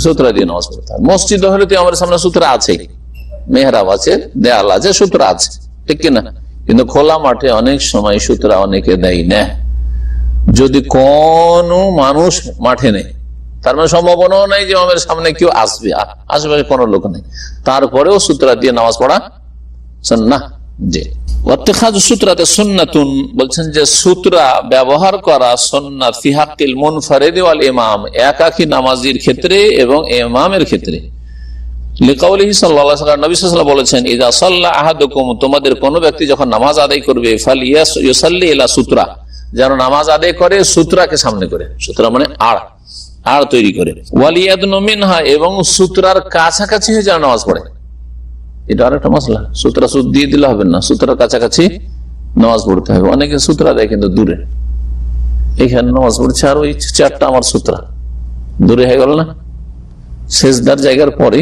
সূত্র দিয়ে নামাজ পড়তে হবে। মসজিদ হলে তো ইমামের সামনে সূত্র আছে, মেহরাব আছে, দেয়াল আছে, সূত্র আছে, ঠিক কিনা? কিন্তু খোলা মাঠে অনেক সময় সূত্র অনেকে দেয় না। যদি কোন মানুষ মাঠে নেই, তার মানে সম্ভাবনাও নাই যে ইমামের সামনে কেউ আসবে, আশেপাশে কোনো লোক নেই, তারপরেও সূত্র দিয়ে নামাজ পড়া সুন্নাহ। জি, ইত্তেখাযু সূত্রাতে সুন্নাতুন বলছেন যে সূত্রা ব্যবহার করা সুন্নাত ফি হাক্কিল মুনফারিদি ওয়াল ইমাম, একাকী নামাজীর ক্ষেত্রে এবং ইমামের ক্ষেত্রে। লিকাউলিহি সাল্লাল্লাহু আলাইহি ওয়াসাল্লাম, নবী সাল্লাল্লাহু আলাইহি ওয়াসাল্লাম বলেছেন ইযা সাল্লা আহাদুকুম, তোমাদের কোন ব্যক্তি যখন নামাজ আদায় করবে, ফালইউসাল্লি ইলা সূত্রা, যেন নামাজ আদায় করে সূত্রাকে সামনে করে। সূত্রা মানে আড় তৈরি করে। ওয়ালিয়াদনু মিনহা, এবং সূত্রার কাছাকাছি হয়ে যেন নামাজ পড়ে। এটা আরেকটা মাসলা, সূত্রা দিয়ে দিলে হবে না, সূত্রার কাছাকাছি নামাজ পড়তে হবে। অনেকে সূত্রা দেয় কিন্তু দূরে, এখানে নামাজ পড়ছে আর ওই 4টা আমার সূত্রা দূরে হয়ে গেল না, সেজদার জায়গার পরে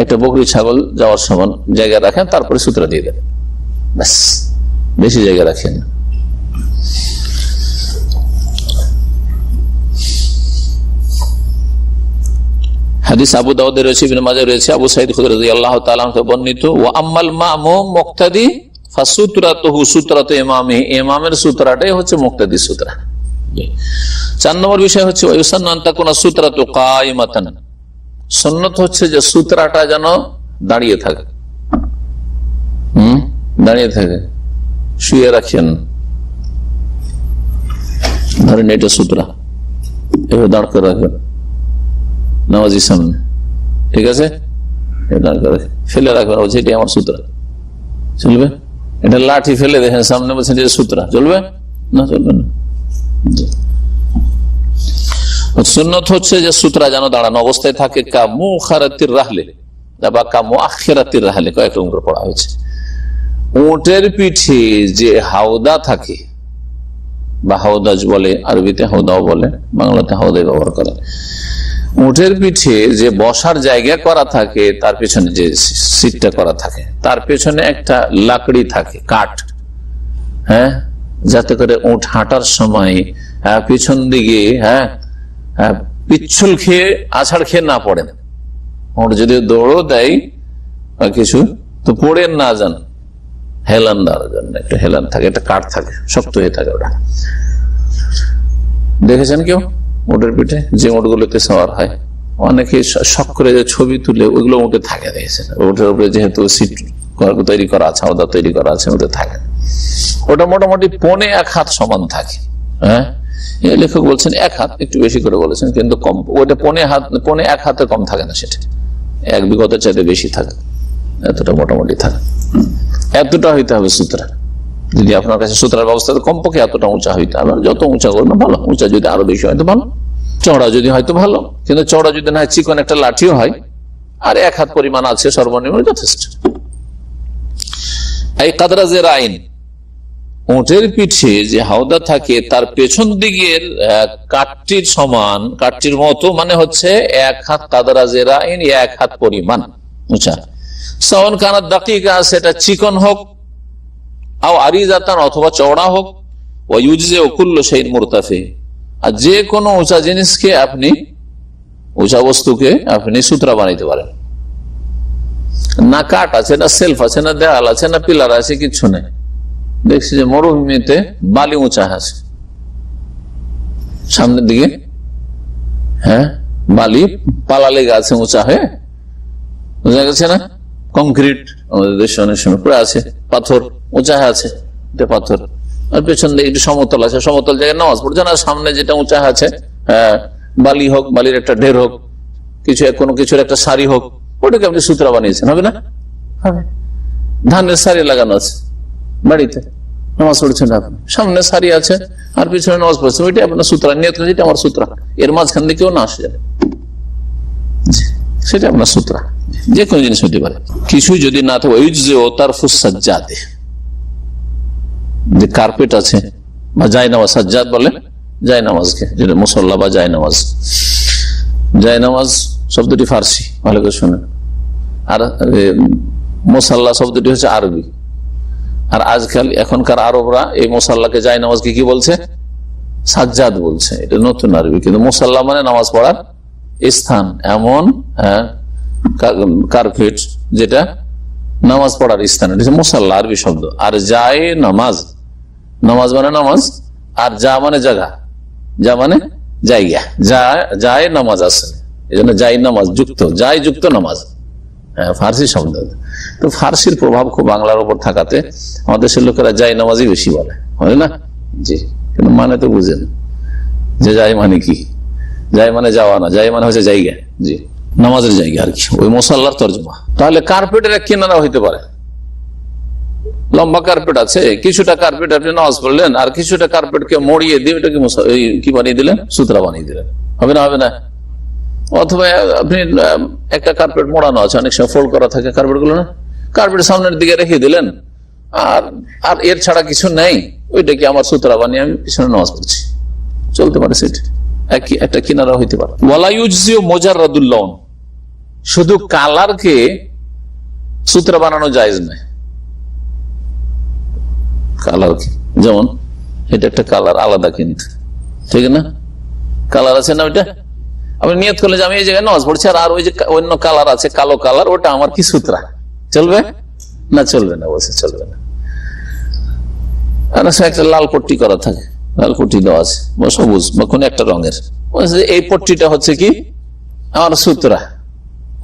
একটা বকরি ছাগল যাওয়ার সমান জায়গা রাখেন, তারপরে সুতরা দিয়ে দেন, ব্যাস, বেশি জায়গা রাখেন না। হাদিস আবু দাউদে রয়েছে, ইবনে মাজাহ রয়েছে, আবু সাঈদ খুদরী রাদিয়াল্লাহু তাআলা আনহু বর্ণিত, ওয়া আম্মাল মামুম মুক্তাদি ফাসুতরাতুহু সুতরাতু ইমামি, ইমামের সুতরাটাই হচ্ছে মুক্তাদি সুতরা। 4 নম্বর বিষয় হচ্ছে ওয়ায়ুসান্নু আন তাকুনা সুতরাতু কায়িমাতান, সুন্নাত হচ্ছে যে সুতরাটা যেন দাঁড়িয়ে থাকে, দাঁড়িয়ে থাকে, শুয়ে রাখেন, ধরেন এটা সুতরা, এভাবে দাঁড় করে রাখবেন নামাজির সামনে, ঠিক আছে, ফেলে রাখবেন, বলছে এটি আমার সুতরা, চলবে? এটা লাঠি ফেলে দেখেন সামনে, বলছেন এটা সুতরা, চলবে না? চলবে না। সুন্নত হচ্ছে যে সুতরা যেন দাঁড়ানো অবস্থায় থাকে, কামুখারাতির রাহলে বা কামুআখিরাতির রাহলে, কয়েক রকম করে পড়া হয়েছে। উটের পিঠে যে হাওদা থাকে বা হাওদাজ বলে, আরবিতে হাওদাও বলে, বাংলাতে হাওদাই ব্যবহার করে। উটের পিঠে যে বসার জায়গা করা থাকে, তার পেছনে যে সিটটা করা থাকে, তার পেছনে একটা লাকড়ি থাকে, কাঠ, হ্যাঁ, যাতে করে উট হাঁটার সময় পিছন দিকে পিচ্ছল খেয়ে আছাড় খেয়ে না পড়েন। উট যদি দৌড়ও দেয় কিছু, তো পড়ে না যান, হেলান দেওয়ার জন্য একটা হেলান থাকে, একটা কাঠ থাকে, শক্ত হয়ে থাকে। ওটা দেখেছেন কেউ? উটের পিঠে যে উটগুলোতে সওয়ার হয়, অনেকে শখ করে যে ছবি তুলে ওইগুলো উঠে থাকে, দেখেছেন? উটের উপরে যেহেতু সিট তৈরি করা আছে, আলাদা তৈরি করা আছে, ওতে থাকে। ওটা মোটামুটি 1.25 হাত সমান থাকে। হ্যাঁ, লেখক বলছেন 1 হাত, একটু বেশি করে বলেছেন, কিন্তু কম, ওইটা 1.25 হাতের কম থাকে না, সেটা 1 বিঘতের চাইতে বেশি থাকে, এতটা মোটামুটি থাকে। এতটা হইতে হবে সুতরা, যদি আপনার কাছে সুতরার ব্যবস্থা কমপক্ষে এতটা উঁচা হইতে হবে। যত উঁচা করবেন ভালো, উঁচা যদি আরো বেশি হয়তো ভালো, চওড়া যদি হয়তো ভালো, কিন্তু চওড়া যদি না হয় চিকন একটা লাঠিও হয়, আর 1 হাত পরিমাণ আছে সর্বনিম্ন, যথেষ্ট। এই কাদরা যে রাইন, উটের পিঠে যে হাওদা থাকে তার পেছন দিকের কাঠটির সমান, কাঠটির মতো, মানে হচ্ছে 1 হাত, কাদরা যে রাইন 1 হাত পরিমাণ উঁচা। সাওয়ান কানাত দাকিকা, সেটা চিকন হোক, অথবা চওড়া হোক, কুল্লু শাইইন মুরতাফি, আর যে কোনো উঁচা জিনিসকে আপনি, উঁচা বস্তুকে আপনি সুতরা বানাইতে পারেন। না কাঠ আছে, না সেলফ আছে, না দেয়াল আছে, না পিলার আছে, কিছু নেই। দেখছি যে মরুভূমিতে বালি উঁচা আছে সামনের দিকে, হ্যাঁ, বালি পালা লেগে আছে উঁচা হয়ে, বোঝা গেছে না? কংক্রিট আমাদের দেশে অনেক সময় পড়ে আছে, পাথর উঁচা আছে, পাথর, আর পেছন দিকে একটু সমতল আছে, সমতল জায়গায় নামাজ পড়ছে না। সামনে যেটা উঁচা আছে, বালি হোক, বালির একটা ঢের হোক, কিছু কোনো কিছুর একটা সারি হোক, ওটাকে আপনি সুতরা বানিয়েছেন, হবে না? হবে। ধানের সারি লাগানো আছে বাড়িতে, নামাজ পড়ছেন আপনি, সামনে সারি আছে আর পিছনে নামাজ পড়ছেন, ওইটা আপনার সুতরা, নিয়ত করেছে এটা আমার সুতরা, এর মাঝখান দিয়ে কেউ না আসে যাবে, সেটা আপনার সুতরা। যে কোনো জিনিস হতে পারে, কিছু যদি না থাকে, তার ফুসাজ্জাদে, যে কার্পেট আছে বা জায়নামাজ, সাজ্জাদ বলে জায়নামাজকে, যেটা মুসল্লা বা জায়নামাজ। জায়নামাজ শব্দটি ফার্সি, ভালো করে শোনেন, আর মুসাল্লা শব্দটি হচ্ছে আরবি। আর আজকাল এখনকার আরবরা এই মুসাল্লাকে জায়নামাজকে কি বলছে? সাজ্জাদ বলছে। এটা নতুন আরবি, কিন্তু মুসাল্লা মানে নামাজ পড়ার স্থান, এমন কার্পেট যেটা নামাজ পড়ার স্থান, এটা হচ্ছে মুসাল্লা, আরবি শব্দ। আর যায় নামাজ, নামাজ মানে নামাজ, আর যা মানে জায়গা, যা মানে জায়গা, যায় নামাজ আছে, এই জন্য যাই নামাজ যুক্ত, যাই যুক্ত নামাজ, হ্যাঁ, ফার্সি শব্দ। তো ফার্সির প্রভাব খুব বাংলার উপর থাকাতে আমাদের দেশের লোকেরা যাই নামাজই বেশি বলে, হয় না? জি, কিন্তু মানে তো বুঝেন যে যাই মানে কি, যাই মানে যাওয়া না, যাই মানে হচ্ছে জায়গা, জি, নামাজের জায়গা আর কি, ওই মুসাল্লার তর্জমা। তাহলে কার্পেটের এক কিনারা হইতে পারে, লম্বা কার্পেট আছে, কিছুটা কার্পেট আপনি নামাজ পড়লেন, আর কিছুটা কার্পেটকে মরিয়ে দিয়ে ওটাকে কি বানিয়ে দিলেন? সুতরা বানিয়ে দিলেন, হবে না? হবে না? অথবা আপনি একটা কার্পেট মোড়ানো আছে, অনেক সময় ফোল্ড করা থাকে কার্পেট গুলো, না, কার্পেট সামনের দিকে রেখে দিলেন, আর এর ছাড়া কিছু নেই, ওইটাকে আমার সুতরা বানিয়ে আমি পিছনে নামাজ পড়ছি, চলতে পারে, সেটা একটা কিনারা হইতে পারে। ওয়ালা ইউজজিউ মুজাররাদুল লওন, শুধু কালারকে সূত্র বানানো জায়েজ নয়। কালার যেমন এটা একটা কালার আলাদা, কিন্তু ঠিক না, কালার আছে না, ওইটা আপনি নিয়ত করলে যে আমি এই জায়গায় নামাজ পড়ছি আর ওই যে অন্য কালার আছে, কালো কালার, ওটা আমার কি সূত্রা, চলবে না? চলবে না, অবশ্যই চলবে না। একটা লাল পট্টি করা থাকে, লাল পট্টি দেওয়া আছে বা সবুজ বা কোন একটা রঙের, এই পট্টিটা হচ্ছে কি আমার সূত্রা,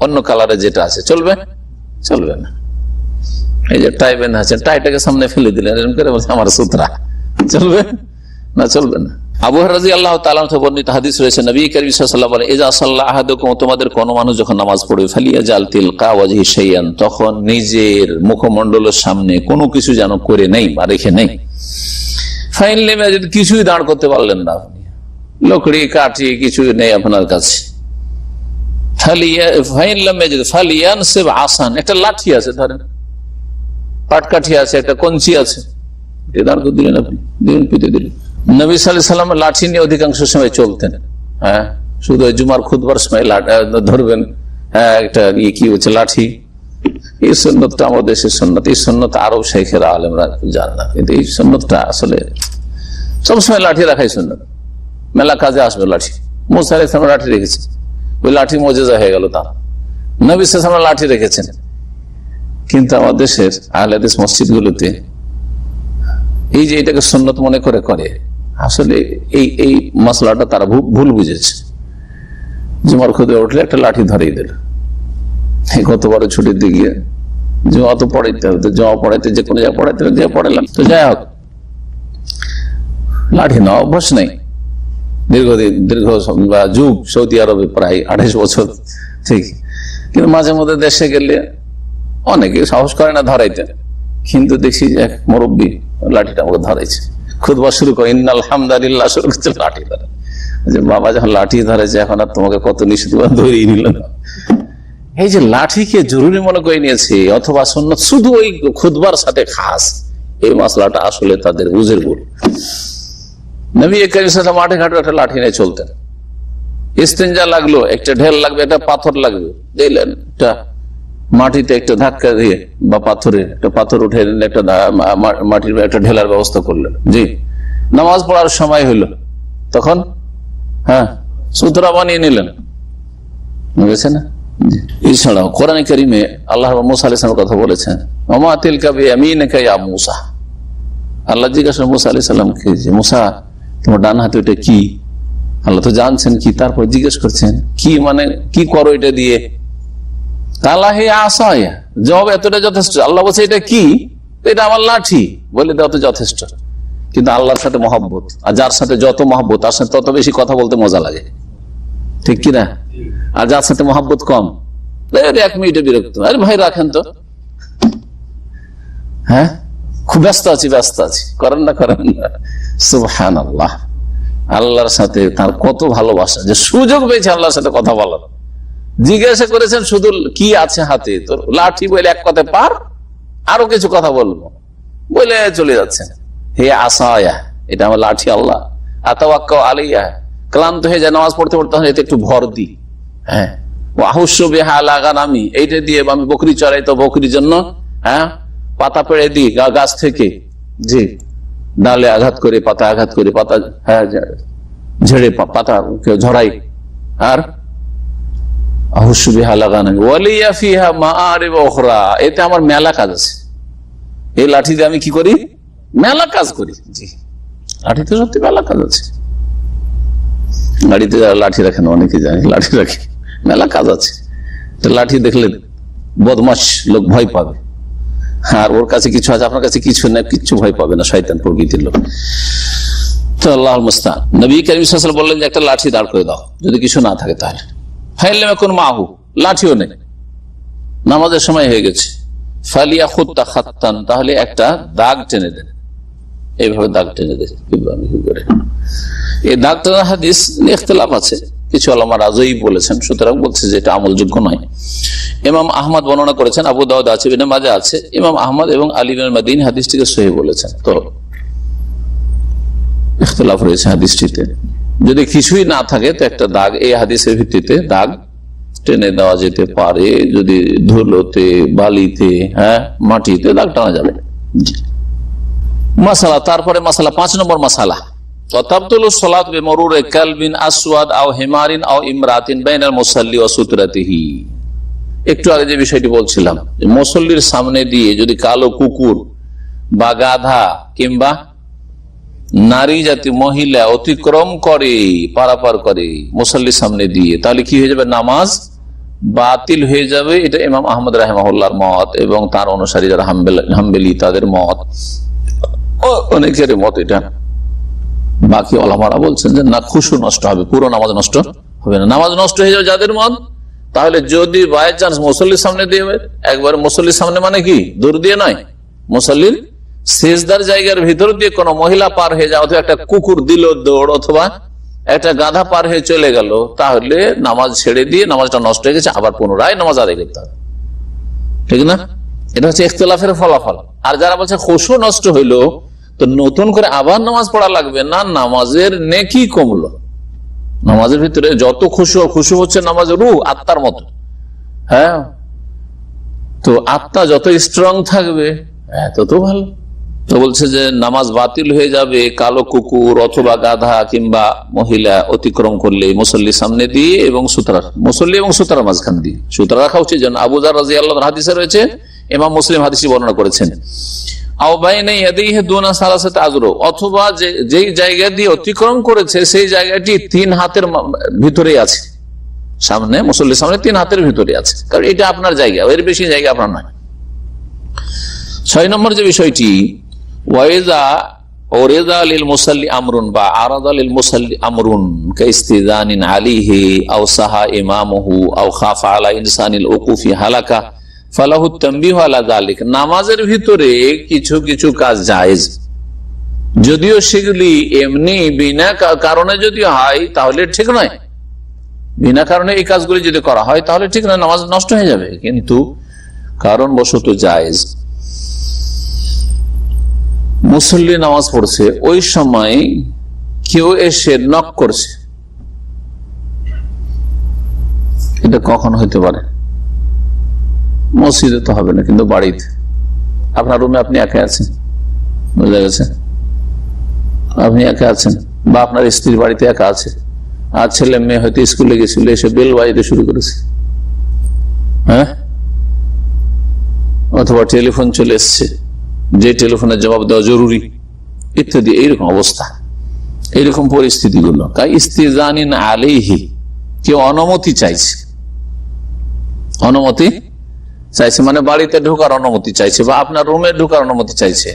অন্য কালারে যেটা আছে চলবে? চলবে না। এই যে টাই বেঁধে আছেন, টাইটাকে সামনে ফেলে দিলেন এরকম করে, বলছে আমার সূত্রা, চলবে না? চলবে না। আবু হুরায়রা রাদিয়াল্লাহু তাআলা আনহু বর্ণিত হাদিস রয়েছে, নবী কারীম সাল্লাল্লাহু আলাইহি ওয়াসাল্লাম বলেন, ইযা সাল্লা আহাদুকুম, তোমাদের কোন মানুষ যখন নামাজ পড়বে, ফালিয়াজাল তিলকা ওয়াজহি শাইআন, তখন নিজের মুখমণ্ডলের সামনে কোনো কিছু যেন করে নেই বা রেখে নেই। ফাইন লাম ইয়াজিদ, কিছুই দাঁড় করতে পারলেন না, লকড়ি কাঠি কিছু নেই আপনার কাছে, ফাইন লাম ইয়াজিদ ফালিয়ানসিব আসান, একটা লাঠি আছে, ধরেন পাটকাঠি আছে, একটা কঞ্চি আছে, দাঁড় করে দিলেন, আপনি দিলেন, পিতে দিলেন। নবী সাল্লাল্লাহু আলাইহি ওয়াসাল্লাম লাঠি নিয়ে অধিকাংশ সময় চলতেন। হ্যাঁ, শুধু জুমার খুতবার সময় ধরবেন, হ্যাঁ একটা কি হচ্ছে লাঠি, এই সুন্নতটা আমাদের দেশের সুন্নত, এই সুন্নত আরব শেখেরা আলেমরা জান না, কিন্তু এই সুন্নতটা আসলে সবসময় লাঠি রাখাই সুন্নত, মেলা কাজে আসবে লাঠি। মুসা আলাইহিস সালাম লাঠি রেখেছে, ওই লাঠি মুজিজা হয়ে গেল, তার নবী সাল্লাল্লাহু আলাইহি ওয়াসাল্লাম লাঠি রেখেছেন। কিন্তু আমাদের দেশের আহলে হাদিস মসজিদ গুলোতে এই যে এটাকে সুন্নত মনে করে আসলে এই মশলাটা তারা ভুল বুঝেছে। জুমার খুদে উঠলে একটা লাঠি ধরেই দিল, গতবারে ছুটির দিকে জমা তো পড়াইতে হবে, জমা পড়াইতে যে কোনো জায়গায় পড়াইতে হবে, পড়ালাম তো, যাই হোক লাঠি নেওয়া অভ্যাস নেই দীর্ঘ যুগ, সৌদি আরবে প্রায় 28 বছর ঠিক। কিন্তু মাঝে মধ্যে দেশে গেলে অনেকে সাহস করে না ধরাইতে, কিন্তু দেখছি যে এক মুরব্বী লাঠিটা আমাকে ধরাইছে, খুতবা শুরু করে ইন্নাল হামদালিল্লাহ শুরু করছে, লাঠি ধরে, যে বাবা যখন লাঠি ধরেছে এখন আর তোমাকে কত নিষেধ ধরিয়ে নিল না। এই যে লাঠিকে জরুরি মনে করে নিয়েছে অথবা সুন্নত শুধু ওই খুতবার সাথে খাস, এই মশলাটা আসলে তাদের বুঝের ভুল। নবী কারীম সাল্লাল্লাহু আলাইহি ওয়াসাল্লাম মাঠে ঘাটে একটা লাঠি নিয়ে চলতেন, ইস্তেঞ্জা লাগলো, একটা ঢেল লাগবে, একটা পাথর লাগবে, দিলেন একটা মাটিতে একটা ধাক্কা দিয়ে বা পাথরে একটা পাথর উঠে একটা মাটির একটা ঢেলার ব্যবস্থা করলেন, জি নামাজ পড়ার সময় হইল তখন হ্যাঁ সূত্রা বানিয়ে নিলেন, বুঝেছে না? এছাড়াও কোরআনে কারিমে আল্লাহ মুসা আলাইহিস সালামের কথা বলেছেন, ওমা তিলকা বিয়ামিনিকা ইয়া মুসা, আল্লাহ জিজ্ঞাসা মুসা আলাইহিস সালামকে, যে মুসা তোমার ডান হাতে ওটা কি? আল্লাহ তো জানছেন কি, তারপর জিজ্ঞেস করছেন কি, মানে কি করো এটা দিয়ে? তালাহি আসায়া, জবাব এতটা যথেষ্ট। আল্লাহ বলছে এটা কি? এটা আমার লাঠি, বলে দাও তো যথেষ্ট। কিন্তু আল্লাহর সাথে মহব্বত, আর যার সাথে যত মহব্বত তার সাথে তত বেশি কথা বলতে মজা লাগে, ঠিক কিনা? আর যার সাথে মহব্বত কম, 1 মিনিটে বিরক্ত, আরে ভাই রাখেন তো, হ্যাঁ খুব ব্যস্ত আছি করেন না সুবহানাল্লাহ। আল্লাহর সাথে তার কত ভালোবাসা যে সুযোগ পেয়েছে আল্লাহর সাথে কথা বলার। জিজ্ঞাসা করেছেন শুধু কি আছে হাতে, তোর লাঠি বলে এক কথায় পার, আরো কিছু কথা বলবো বলে চলে যাচ্ছেন। হে আসায়া, এটা আমার লাঠি, আল্লাহ আতাওয়াক্কাউ আলাইহা, ক্লান্ত হয়ে যায় নামাজ পড়তে এতে একটু ভর দি, হ্যাঁ আহুস্যু বিহা আলা গানামি, এইটা দিয়ে আমি বকরি চড়াই, তো বকরির জন্য হ্যাঁ পাতা পেড়ে দিই গাছ থেকে, জি ডালে আঘাত করে পাতা হ্যাঁ ঝেড়ে পাতা ঝরাই, আর এতে আমার মেলা কাজ আছে, এই লাঠি দিয়ে আমি কি করি? মেলা কাজ করি। জি লাঠিতে সত্যি মেলা কাজ আছে, গাড়িতে যারা লাঠি রাখেন অনেকে জানে, লাঠি রাখে মেলা কাজ আছে। লাঠি দেখলে বদমাশ লোক ভয় পাবে, আর ওর কাছে কিছু আছে, আপনার কাছে কিছু না, কিচ্ছু ভয় পাবে না, শয়তান প্রকৃতির লোক। তো আল্লাহুল মুস্তাআন। নবী কারীম সাল্লাল্লাহু আলাইহি ওয়াসাল্লাম বললেন যে একটা লাঠি দাঁড় করে দাও, যদি কিছু না থাকে তাহলে। ফাইল্লাম ইয়াকুন মাহু, লাঠিও নেই, নামাজের সময় হয়ে গেছে, ফালিয়া খুত্তা খাত্তান, তাহলে একটা দাগ টেনে দেন, এইভাবে দাগ টেনে দেন। এই দাগ টানার হাদিস ইখতিলাফ আছে, কিছু উলামা রাজই বলেছেন, সুতরাং বলছে যে এটা আমলযোগ্য নয়। ইমাম আহমদ বর্ণনা করেছেন, আবু দাউদ আছে, ইবনে মাজাহ আছে, ইমাম আহমদ এবং আলী ইবনে মাদিনী হাদিসটিকে সহিহ বলেছেন। তো ইখতিলাফ রয়েছে হাদিসটিতে, যদি কিছুই না থাকে তো একটা দাগ, এই হাদিসের ভিত্তিতে দাগ টেনে দেওয়া যেতে পারে, যদি ধুলোতে, বালিতে, মাটিতে দাগ টানা যাবে। মাসালা, তারপরে মাসালা 5 নম্বর মাসালা, তাবতুলু সালাত বিমরুরি কালবিন আসওয়াদ আও হিমারিন আও ইমরাতিন বাইনাল মুসাল্লি ওয়া সুতরাতিহি। একটু আগে যে বিষয়টি বলছিলাম, মুসল্লির সামনে দিয়ে যদি কালো কুকুর বা গাধা কিংবা নারী জাতি মহিলা অতিক্রম করে, পারাপার করে মুসল্লির সামনে দিয়ে, তাহলে কি হয়ে যাবে? নামাজ বাতিল হয়ে যাবে। এটা ইমাম আহমদ রাহিমাহুল্লাহর মত এবং তার অনুসারী যারা হাম্বেলি তাদের মত, অনেকের মত এটা। বাকি ওলামারা বলছেন যে না, খুশু নষ্ট হবে, পুরো নামাজ নষ্ট হবে না। নামাজ নষ্ট হয়ে যাবে যাদের মত, তাহলে যদি বাই চান্স মুসল্লির সামনে দিয়ে, একবার মুসল্লির সামনে মানে কি দূর দিয়ে নয়, মুসল্লির সেজদার জায়গার ভিতর দিয়ে কোন মহিলা পার হয়ে যায়, অথবা একটা কুকুর দিল দৌড়, অথবা একটা গাধা পার হয়ে চলে গেল, তাহলে নামাজ ছেড়ে দিয়ে নামাজটা নষ্ট হয়ে গেছে, আবার পুনরায় নামাজ আদায় করতে হবে, ঠিক না? এটা হচ্ছে ইখতিলাফের ফলাফল। আর যারা বলছে খুশু নষ্ট হইলো, তো নতুন করে আবার নামাজ পড়া লাগবে না, নামাজের নেকি কমলো। নামাজের ভিতরে যত খুশু হচ্ছে নামাজের রূহ আত্মার মতো, তো আত্মা যত স্ট্রং থাকবে তত ভালো। তো বলছে যে নামাজ বাতিল হয়ে যাবে কালো কুকুর অথবা গাধা কিংবা মহিলা অতিক্রম করলে মুসল্লির সামনে দিয়ে এবং সুতরার, মুসল্লি এবং সুতরার মাঝখান দিয়ে সুতরা রাখা উচিত। যেন আবু যার রাদিয়াল্লাহু আনহু হাদিসে রয়েছে, ইমাম মুসলিম হাদিসটি বর্ণনা করেছেন, অথবা যেই জায়গা দিয়ে অতিক্রম করেছে সেই জায়গাটি 3 হাতের ভিতরে আছে, সামনে মুসল্লির সামনে 3 হাতের ভিতরে আছে, কারণ এটা আপনার জায়গা, এর বেশি জায়গা আপনার নয়। 6 নম্বর যে বিষয়টি, ওয়াইজা লিল মুসাল্লি আমরুন বা আরাদা লিল মুসাল্লি আমরুন কাইস্তিজানিন আলাইহি আও সাহা ইমামুহু আও খাফা আলা ইনসানিল উকুফি হালাকা ফালাহু তানবিহু আলা যালিক। নামাজের ভিতরে কিছু কিছু কাজ জায়েজ, যদিও সেগুলি এমনি বিনা কারণে যদি হয় তাহলে ঠিক নয়, বিনা কারণে এই কাজগুলি যদি করা হয় তাহলে ঠিক নয়, নামাজ নষ্ট হয়ে যাবে, কিন্তু কারণবশত জায়েজ। মুসল্লি নামাজ পড়ছে, ওই সময় কেউ এসে নক করছে, এটা কখন হইতে পারে? মসজিদে তো হবে না, কিন্তু বাড়িতে, আপনার রুমে আপনি একা আছেন, বুঝা গেছে, আপনি একা আছেন, বা আপনার স্ত্রীর বাড়িতে একা আছে, আর ছেলে মেয়ে হয়তো স্কুলে গেছিল, এসে বেল বাজাতে শুরু করেছে, অথবা টেলিফোন চলে এসছে, যে টেলিফোনের জবাব দেওয়া জরুরি ইত্যাদি, এইরকম অবস্থা, এইরকম পরিস্থিতিগুলো ইস্তিজানিন আলাইহি, কেউ অনুমতি চাইছে, অনুমতি চাইছে মানে বাড়িতে ঢোকার অনুমতি চাইছে বা আপনার রুমে ঢোকার অনুমতি চাইছে,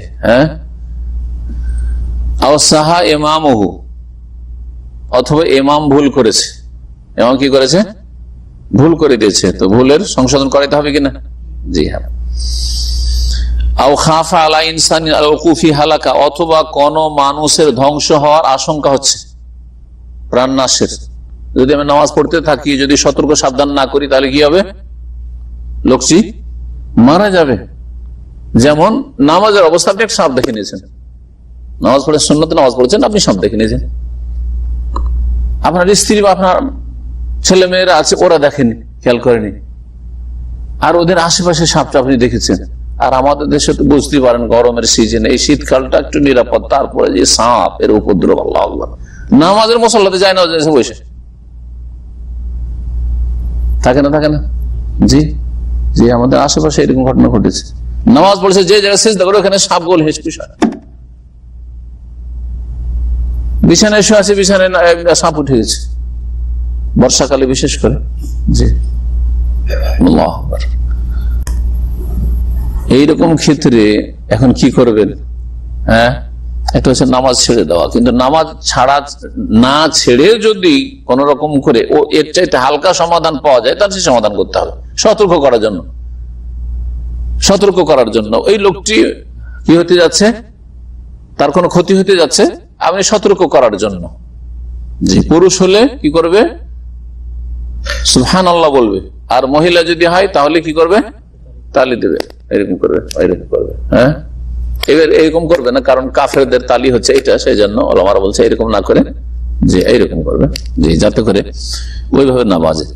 সাহা ইমামহু, অথবা ইমাম ভুল করেছে, ইমাম কি করেছে? ভুল করে দিয়েছে, তো ভুলের সংশোধন করাতে হবে কিনা? জি হ্যাঁ। আও খাফা আলা ইনসানিন আল উকুফি হালাকা, অথবা কোন মানুষের ধ্বংস হওয়ার আশঙ্কা হচ্ছে, প্রাণ নাশের, যদি আমি নামাজ পড়তে থাকি, যদি সতর্ক সাবধান না করি তাহলে কি হবে? লোকটি মারা যাবে। যেমন নামাজের অবস্থা, আপনি একটা সাপ দেখে নিয়েছেন, নামাজ পড়ে সুন্নতে নামাজ পড়েছেন, আপনি সাপ দেখে নিয়েছেন, আপনার স্ত্রী বা আপনার ছেলে মেয়েরা আছে, ওরা দেখেনি, খেয়াল করেনি, আর ওদের আশেপাশে সাপটা আপনি দেখেছেন। আর আমাদের দেশে তো বুঝতে পারেন গরমের সিজনে এই শীতকালটা একটু নিরাপদ, তারপরে যে সাপ এর উপদ্রব, আল্লাহ আল্লাহ, নামাজের মুসল্লাতে যায় না, বসে থাকে না, থাকে না? জি জি, আমাদের আশেপাশে এরকম ঘটনা ঘটেছে, নামাজ পড়ছে, যে জায়গায় সিজদা করে ওখানে সাপ গোল হেসে বিছানায় শুয়ে আছে, বিছানায় সাপ উঠে গেছে, বর্ষাকালে বিশেষ করে। জি, আল্লাহু আকবার। এইরকম ক্ষেত্রে এখন কি করবেন? একটা হচ্ছে নামাজ ছেড়ে দেওয়া, কিন্তু নামাজ ছাড়া না ছেড়ে যদি কোন রকম করে ও এর চাইতে হালকা সমাধান পাওয়া যায়, তার সে সমাধান করতে হবে, সতর্ক করার জন্য, সতর্ক করার জন্য। ওই লোকটি কি হতে যাচ্ছে, তার কোনো ক্ষতি হতে যাচ্ছে, আপনি সতর্ক করার জন্য। যে পুরুষ হলে কি করবে? সুবহানাল্লাহ বলবে, আর মহিলা যদি হয় তাহলে কি করবে? তালি দেবে, এরকম করবে, এরকম করবে। এবার এরকম করবে না, কারণ কাফেরদের তালি হচ্ছে এটা, সেই জন্য ওলামারা বলছে এরকম না করে যে এইরকম করবে, যে যাতে করে ওইভাবে না বাজে।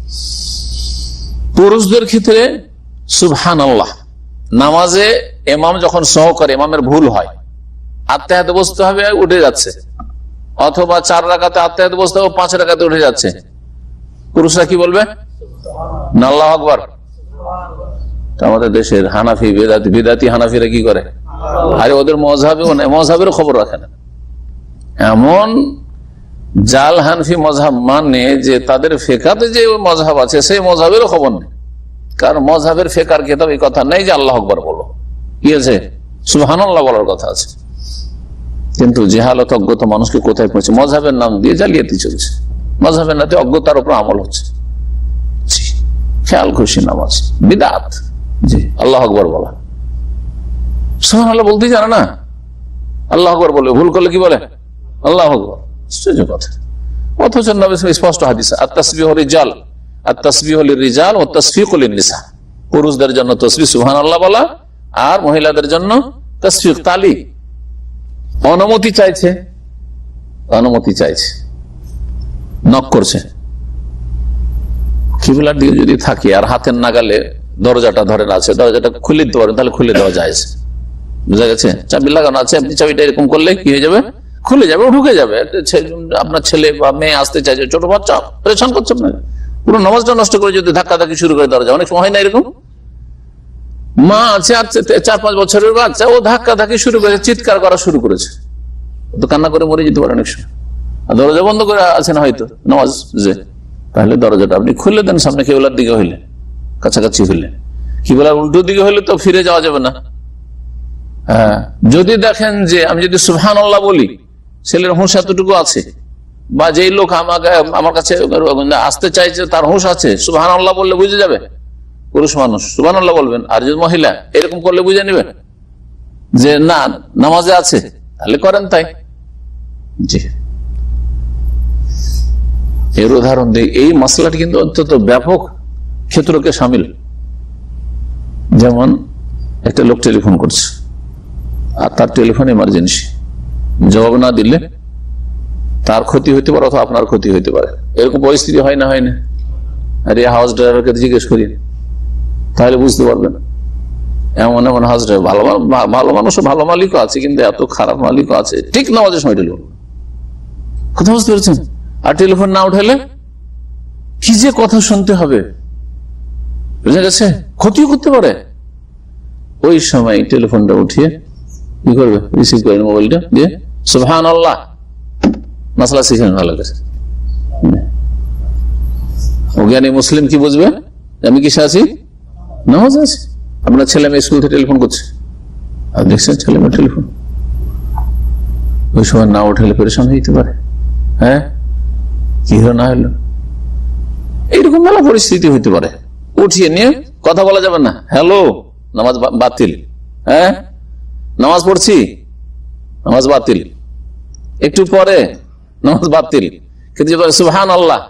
পুরুষদের ক্ষেত্রে সুবহানাল্লাহ, নামাজে ইমাম যখন সহ করে, ইমামের ভুল হয়, আত্তাহিয়াতে বসতে হবে, উঠে যাচ্ছে, অথবা 4 রাকাতে আত্তাহিয়াতে বসতে হবে, 5 রাকাতে উঠে যাচ্ছে, পুরুষরা কি বলবে? না আল্লাহু আকবার। আমাদের দেশের হানাফি বিদাতি হানাফিরা কি করে? আরে ওদের মযহাবেও না, মযহাবের খবর রাখে না। এমন জাল হানফি মযহাব মানে যে তাদের ফিকাতে যে মযহাব আছে সেই মযহাবেরও খবর নেই। কারণ মযহাবের ফিকার কিতাব এই কথা নেই যে আল্লাহু আকবার বলো, কি আছে? সুবহানাল্লাহ বলার কথা আছে। কিন্তু জাহালত, অজ্ঞতা মানুষকে কোথায় পৌঁছে? মযহাবের নাম দিয়ে জালিয়াতি চলছে, মযহাবের নামে অজ্ঞতার উপর আমল হচ্ছে। খেয়াল খুশি নামাজ বিদআত। জি, আল্লাহু আকবার বলা, সুবহানাল্লাহ বলতেই জানে না, আল্লাহু আকবার বলে, ভুল করলে কি বলে? আল্লাহু আকবার। আশ্চর্য কথা। অথচ নবী স্পষ্ট হাদিস, আত-তাসবিহু লির-রিজাল, আত-তাসবিহু লির-রিজাল ওয়া তাসফিকু লিন-নিসা। পুরুষদের জন্য তাসবিহ সুবহানাল্লাহ বলা, আর মহিলাদের জন্য তাসফিক, তালি। অনুমতি চাইছে, অনুমতি চাইছে, নক করছে। কিবলার দিকে যদি থাকে আর হাতের নাগালে দরজাটা ধরেন আছে, দরজাটা খুলে দিতে পারেন, তাহলে খুলে দেওয়া যায়। বুঝা গেছে? চাবি লাগানো আছে, আপনি চাবিটা এরকম করলে কি হয়ে যাবে? খুলে যাবে, ঢুকে যাবে। আপনার ছেলে বা মেয়ে আসতে চাইছে, ছোট বাচ্চা পরেশান করছে আপনাকে, পুরো নামাজটা নষ্ট করে যদি ধাক্কি শুরু করে দরজা, অনেক সময় হয় না এরকম? মা আছে, 4-5 বছরের বাচ্চা, ও ধাক্কি শুরু করেছে, চিৎকার করা শুরু করেছে, তো কান্না করে মরে যেতে পারে অনেক সময়। দরজা বন্ধ করে আছেন হয়তো নামাজ, তাহলে দরজাটা আপনি খুলে দেন। সামনে কিবলার দিকে হইলে, কাছাকাছি হইলে, কিবলার উল্টো দিকে হইলে তো ফিরে যাওয়া যাবে না। হ্যাঁ, যদি দেখেন যে আমি যদি সুবহানাল্লাহ বলি, ছেলের হুঁশ এতটুকু আছে, বা যেই লোক আমার কাছে আসতে চাইছে তার হুঁশ আছে, সুবহানাল্লাহ বললে বুঝে যাবে। পুরুষ মানুষ সুবহানাল্লাহ বলবেন, আর যদি মহিলা এরকম করলে বুঝে নেবেন যে না নামাজে আছে, তাহলে করেন তাই। জি, এর উদাহরণ দিই। এই মশলাটি কিন্তু অত্যন্ত ব্যাপক ক্ষেত্রকে সামিল। যেমন একটা লোক টেলিফোন করছে, আর তার টেলিফোন ইমার্জেন্সি, জবাব না দিলে তার ক্ষতি হইতে পারে অথবা আপনার ক্ষতি হইতে পারে। এরকম পরিস্থিতি হয় না? হয় না? আর এই হাউস ড্রাইভারকে জিজ্ঞেস করি, তাহলে বুঝতে পারবেন। এমন এমন হাউস ড্রাইভার, ভালো মানুষ, ভালো মালিকও আছে, কিন্তু এত খারাপ মালিকও আছে, ঠিক নামাজের সময় টেলিফোন। কথা বুঝতে পেরেছেন? আর টেলিফোন না উঠালে কি যে কথা শুনতে হবে, বুঝা গেছে? ক্ষতিও করতে পারে। ওই সময় টেলিফোনটা উঠিয়ে কি করবে? রিসিভ করে মোবাইলটা দিয়ে সুবহানাল্লাহ, মাসলা শিখেন ভালো করে। অজ্ঞানী মুসলিম কি বুঝবে? আমি কিসে আছি? নামাজ আছি। আপনার ছেলে মেয়ে স্কুল থেকে টেলিফোন করছে, আর দেখছেন ছেলে মেয়ে টেলিফোন, ওই সময় না উঠালে পরেশান হইতে পারে। হ্যাঁ, কি হলো না হলো, এইরকম মেলা পরিস্থিতি হইতে পারে। উঠিয়ে নিয়ে কথা বলা যাবে না। হ্যালো, নামাজ বাতিল। হ্যাঁ, নামাজ পড়ছি, নামাজ বাতিল। একটু পরে নামাজ বাতিল। কিন্তু সুবহানাল্লাহ,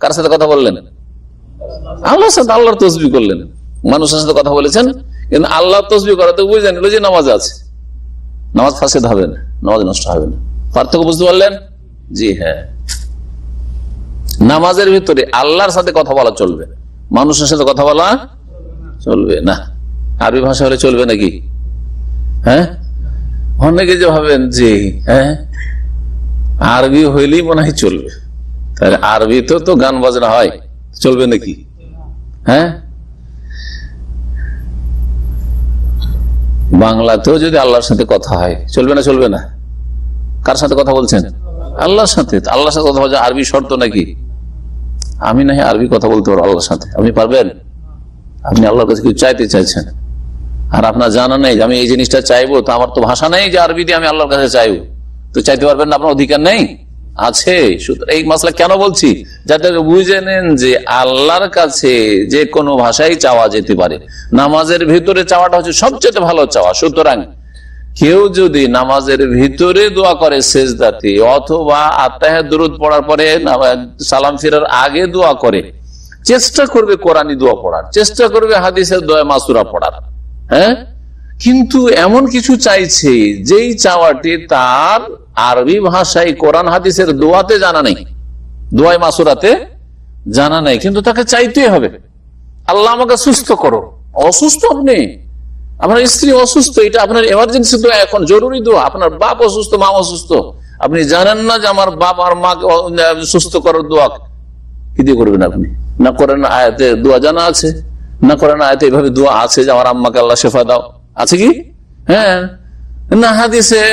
কার সাথে কথা বললেন? আল্লাহর সাথে। আল্লাহর তাসবিহ করলেন। মানুষের সাথে কথা বলেছেন, কিন্তু আল্লাহর তাসবিহ করাতে বুঝে নিল যে নামাজ আছে। নামাজ ফাসেদ হবে না, নামাজ নষ্ট হবে না। পার্থক্য বুঝতে পারলেন? জি হ্যাঁ, নামাজের ভিতরে আল্লাহর সাথে কথা বলা চলবে, মানুষের সাথে কথা বলা চলবে না। আরবি ভাষা হলে চলবে নাকি? হ্যাঁ, অনেকে যে ভাবেন যে হ্যাঁ আরবি হইলেই মনে হয় চলবে, তাহলে আরবি তো গান বাজনা হয়, চলবে নাকি? হ্যাঁ, বাংলাতেও যদি আল্লাহর সাথে কথা হয় চলবে না? চলবে না। কার সাথে কথা বলছেন? আল্লাহর সাথে। আল্লাহর সাথে কথা বলছে, আরবি শর্ত নাকি? আমি না আরবি কথা বলতে পারবো আল্লাহর সাথে, আপনি পারবেন? আপনি আল্লাহর কাছে কিছু চাইতে চাইছেন, আর আপনার জানা নেই যে আমি এই জিনিসটা চাইবো, তো আমার তো ভাষা নেই যে আরবি দিয়ে আমি আল্লাহর কাছে চাইবো, তো চাইতে পারবেন না? আপনার অধিকার নেই? আছে। এই মাসলা কেন বলছি? যাতে বুঝে নেন যে আল্লাহর কাছে যে কোনো ভাষাই চাওয়া যেতে পারে। নামাজের ভিতরে চাওয়াটা হচ্ছে সবচেয়ে ভালো চাওয়া। সুতরাং কেউ যদি নামাজের ভিতরে দোয়া করে সেজদাতে, অথবা আত্তাহিয়াত দুরূদ পড়ার পরে সালাম ফিরার আগে দোয়া করে, চেষ্টা করবে কোরআনী দোয়া পড়ার, চেষ্টা করবে হাদিসের দোয়া মাসুরা পড়ার। হ্যাঁ, কিন্তু এমন কিছু চাইছে যেই চাওয়াটি তার আরবি ভাষায় কোরআন হাদিসের দোয়াতে জানা নেই, দোয়ায় মাসুরাতে জানা নেই, কিন্তু তাকে চাইতে হবে। আল্লাহ আমাকে সুস্থ করো। অসুস্থ আপনি, আপনার স্ত্রী অসুস্থ, এটা আপনার এমার্জেন্সি দোয়া, এখন জরুরি দোয়া। আপনার বাপ অসুস্থ, মা অসুস্থ, আপনি জানেন না যে আমার বাপ আর মাকে সুস্থ করার দোয়া কি দিয়ে করবেন আপনি? না করেন আয়াতে দোয়া জানা আছে, না করেন আয়াতে এইভাবে দোয়া আছে যে আমার আম্মাকে আল্লাহ শেফা দাও, আছে কি? হ্যাঁ, না হাদিসে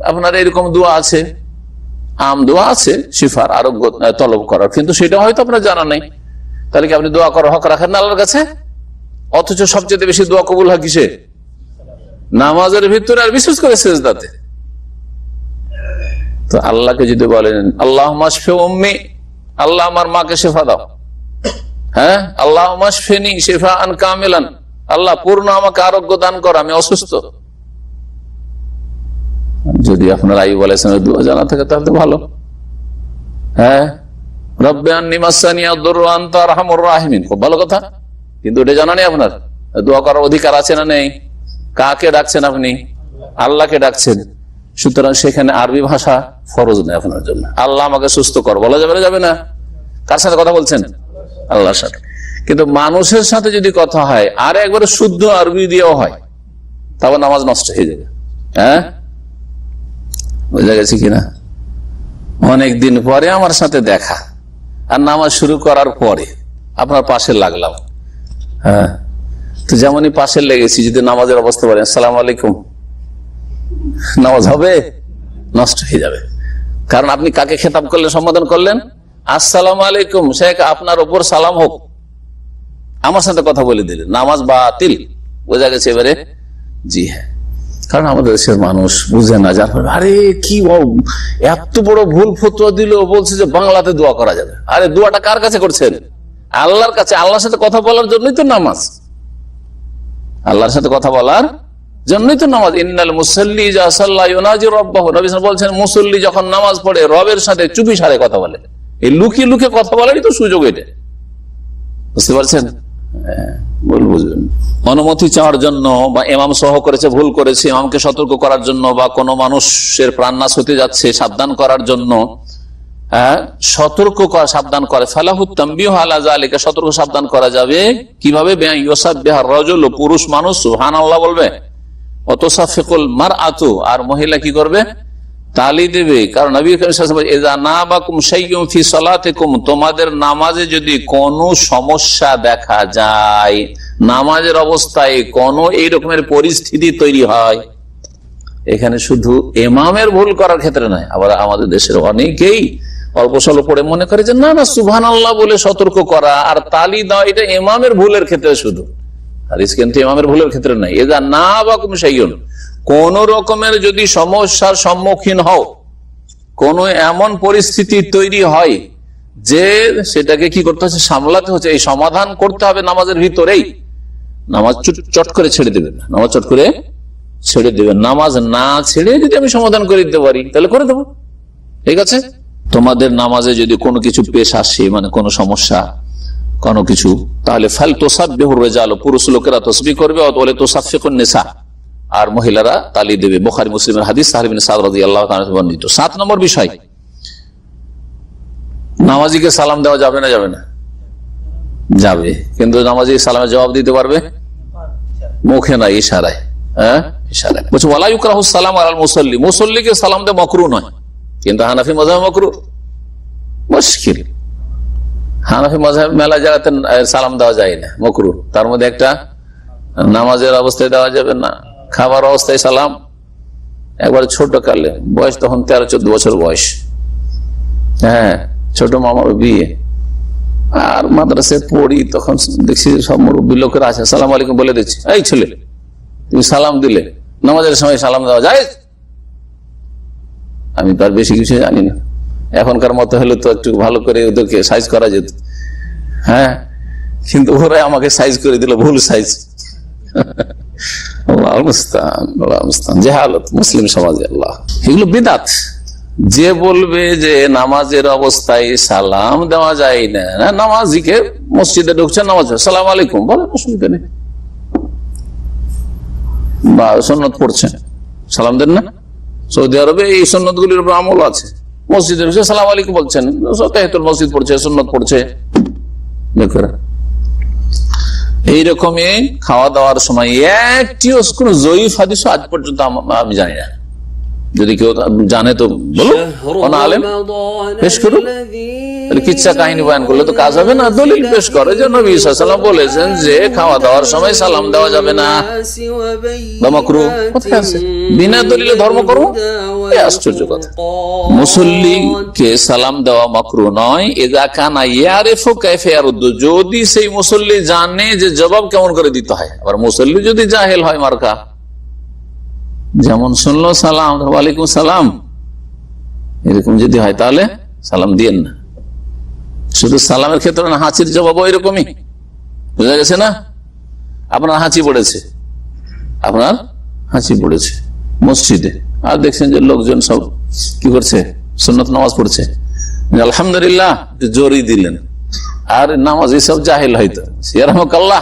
আপনার এরকম দোয়া আছে, আম দোয়া আছে শিফার, আরোগ্য তলব করার, কিন্তু সেটা হয়তো আপনার জানা নেই। তাহলে কি আপনি দোয়া করার হক রাখেন না আল্লাহর কাছে? অথচ সবচেয়ে বেশি দোয়া কবুল হয় কিসে? নামাজের ভিতরে, আর বিশেষ করে সিজদাতে। তো আল্লাহকে যদি বলেন আল্লাহ মাশফি উম্মি, আল্লাহ আমার মাকে শেফা দাও, হ্যাঁ, আল্লাহ মাশফিনি শিফাআন কামিলান, আল্লাহ পূর্ণ আমাকে আরোগ্য দান কর, আমি অসুস্থ। যদি আপনার আইয়ুব আলাইহিস সালামের দোয়া জানা থাকে তাহলে তো ভালো। হ্যাঁ, রব্বি আন্নী মাসানি আদ-দুররু ওয়া আনতা আরহামুর রাহিমিন, খুব ভালো কথা। কিন্তু এটা জানা নেই আপনার। দোয়া করার অধিকার আছে না নেই? কাকে ডাকছেন আপনি? আল্লাহকে ডাকছেন। সুতরাং সেখানে আরবি ভাষা ফরজ নেই আপনার জন্য। আল্লাহ আমাকে সুস্থ কর বলা যাবে না? যাবে না। কার সাথে কথা বলছেন? আল্লাহর সাথে। কিন্তু মানুষের সাথে যদি কথা হয় আর একবারে শুদ্ধ আরবি দিয়েও হয়, তারপর নামাজ নষ্ট হয়ে যাবে। হ্যাঁ, বোঝা গেছে কিনা? অনেকদিন পরে আমার সাথে দেখা, আর নামাজ শুরু করার পরে আপনার পাশে লাগলাম, হ্যাঁ, তো যেমনই পাশে লেগেছি, যদি নামাজের অবস্থা বলেন আসসালামু আলাইকুম, নামাজ হবে? নষ্ট হয়ে যাবে। কারণ আপনি কাকে খেতাব করলেন, সম্বোধন করলেন? আসসালামু আলাইকুম শেখ, আপনার উপর সালাম হোক, আমার সাথে কথা বলে দিলেন, নামাজ বাতিল। বোঝা গেছে এবারে? জি হ্যাঁ। কারণ আমাদের দেশের মানুষ বুঝে না, যার ফলে আরে কি এত বড় ভুল ফতোয়া দিল, বলছে যে বাংলাতে দোয়া করা যাবে। আরে দোয়াটা কার কাছে করছেন? আল্লাহর কাছে। আল্লাহর সাথে কথা বলার জন্যই তো নামাজ, আল্লাহর সাথে কথা বলার জন্যই তো নামাজ। ইন্নাল মুসাল্লি ইযা সাল্লা ইউনাজি রাব্বাহু, নবী সাল্লাল্লাহু আলাইহি ওয়াসাল্লাম বলছেন মুসল্লি যখন নামাজ পড়ে রবের সাথে চুপি সারে কথা বলে। এই লুকিয়ে লুকিয়ে কথা বলারই তো সুযোগ এটা, বুঝতে পারছেন? বুঝবেন। অনুমতি চাওয়ার জন্য, বা ইমাম সহ করেছে, ভুল করেছে, ইমামকে সতর্ক করার জন্য, বা কোনো মানুষের প্রাণনাশ হতে যাচ্ছে সাবধান করার জন্য, সতর্ক করা, সাবধান করে। ফালাহুত তানবিহু আলা যালিকা, সতর্ক সাবধান করা যাবে কিভাবে? বিআইয়ুসাব্বিহার রাজুল, পুরুষ মানুষ সুবহানাল্লাহ বলবে, ওয়াতুসাফিকুল মারআতু, আর মহিলা কি করবে? তালি দেবে। কারণ নবী কারীম সাল্লাল্লাহু আলাইহি ওয়াসাল্লাম ইযা নাবাকুম শাইউন ফি সালাতিকুম, তোমাদের নামাজে যদি কোনো সমস্যা দেখা যায়, নামাজের অবস্থায় কোনো এই রকমের পরিস্থিতি তৈরি হয়, এখানে শুধু ইমামের ভুল করার ক্ষেত্রে নয়, আবার আমাদের দেশের অনেকেই অল্প স্বল্প পড়ে মনে করে যে না না সুবহানাল্লাহ বলে সতর্ক করা আর তালি দেওয়া এটা ইমামের ভুলের ক্ষেত্রে শুধু, আর কিন্তু ইমামের ভুলের ক্ষেত্রে নাই। এদা না বাকুম শাইউন, কোন রকমের যদি সমস্যার সম্মুখীন হও, কোন এমন পরিস্থিতি তৈরি হয় যে সেটাকে কি করতে হচ্ছে? সামলাতে হচ্ছে, এই সমাধান করতে হবে নামাজের ভিতরেই। নামাজ চট করে ছেড়ে দেবেন না, নামাজ চট করে ছেড়ে দেবেন। নামাজ না ছেড়ে যদি আমি সমাধান করে দিতে পারি তাহলে করে দেবো, ঠিক আছে? তোমাদের নামাজে যদি কোনো কিছু পেশ আসে, মানে কোনো সমস্যা, কোনো কিছু, তাহলে ফাল তুসাব্বিহুর রিজাল, পুরুষ লোকেরা তাসবিহ করবে, ওয়ালা তুসাফফিকুন নিসা, আর মহিলারা তালি দেবে। বুখারী মুসলিমের হাদিস, সাহল ইবনে সাদ রাদিয়াল্লাহু তাআলা বর্ণিত। 7 নম্বর বিষয়, নামাজিকে সালাম দেওয়া যাবে না? যাবে না? যাবে। কিন্তু নামাজি সালামের জবাব দিতে পারবে? মুখে না, ইশারায়। হ্যাঁ, ইশারায়। বলছে ওয়ালা ইউকরাহু সালাম আলাল মুসাল্লি, মুসাল্লিকে সালাম দেওয়া মাকরুহ নয়। কিন্তু হানাফি মাযহাবে মাকরুহ। মুশকিল, হানাফি মাযহাব মেলা জায়গাতে সালাম দেওয়া যায় না, মাকরুহ। তার মধ্যে একটা নামাজের অবস্থায় দেওয়া যাবে না, খাবার অবস্থায় সালাম। একবার ছোট কালে, বয়স তখন 13-14 বছর বয়স, হ্যাঁ, ছোট মামার বিয়ে, আর মাদ্রাসায় পড়ি, তখন দেখছি সব মুরব্বী লোকেরা আছে, সালাম আলাইকুম বলে দিচ্ছে, এই ছেলে তুমি সালাম দিলে, নামাজের সময় সালাম দেওয়া যায়? আমি তার বেশি কিছু জানি না, এখনকার মতো হলে তো একটু ভালো করে ওদেরকে সাইজ করা যেত, হ্যাঁ, কিন্তু ওরা আমাকে সাইজ করে দিল, ভুল সাইজ। জাহালত মুসলিম সমাজে, আল্লাহ, এগুলো বিদআত। যে বলবে যে নামাজের অবস্থায় সালাম দেওয়া যায় না, নামাজিকে মসজিদে ঢুকছে, নামাজ সালাম আলাইকুম বলেন, অসুবিধা নেই, বা সুন্নত পড়ছে সালাম দেন না? সৌদি আরবে এই সুন্নত গুলির উপর আমল আছে। মসজিদে ঢুকছে সালাম আলাইকুম বলছেন, তাহিয়াতুল মসজিদ পড়ছে, সুন্নত পড়ছে। এইরকমই খাওয়া দাওয়ার সময় একটিও কোন জয়ীফ হাদিস আজ পর্যন্ত আমি জানি না। যদি কেউ জানে তো বলুন, কোন আলেম পেশ করুন। কিচ্ছা কাহিনী বয়ান করলে তো কাজ হবে না, দলিল পেশ করে যে নবী সাল্লাল্লাহু আলাইহি ওয়াসাল্লাম বলেছেন যে খাওয়া দাওয়ার সময় সালাম দেওয়া যাবে না বা মাকরুহ। কোথায় আছে? বিনা দলিলে ধর্ম করো, আশ্চর্য কথা। মুসল্লিকে সালাম দেওয়া মাকরুহ নয় ইযা কানা ইয়ারিফু কাইফা ইয়ারুদ্দু, যদি সেই মুসল্লি জানে যে জবাব কেমন করে দিতে হয়। আবার মুসল্লি যদি জাহেল হয় মার্কা, যেমন শুনলো সালাম ওয়ালাইকুম সালাম এরকম যদি হয় তাহলে সালাম দিয়েন না। শুধু সালামের ক্ষেত্রে না, হাঁচির জবাবও এরকমই। বুঝা গেছে না? আপনার হাঁচি পড়েছে মসজিদে, আর দেখছেন যে লোকজন সব কি করছে, সুন্নত নামাজ পড়ছে, আলহামদুলিল্লাহ জোরই দিলেন। আর নামাজ সব জাহিল হয়তো সিয়ারহামুকাল্লাহ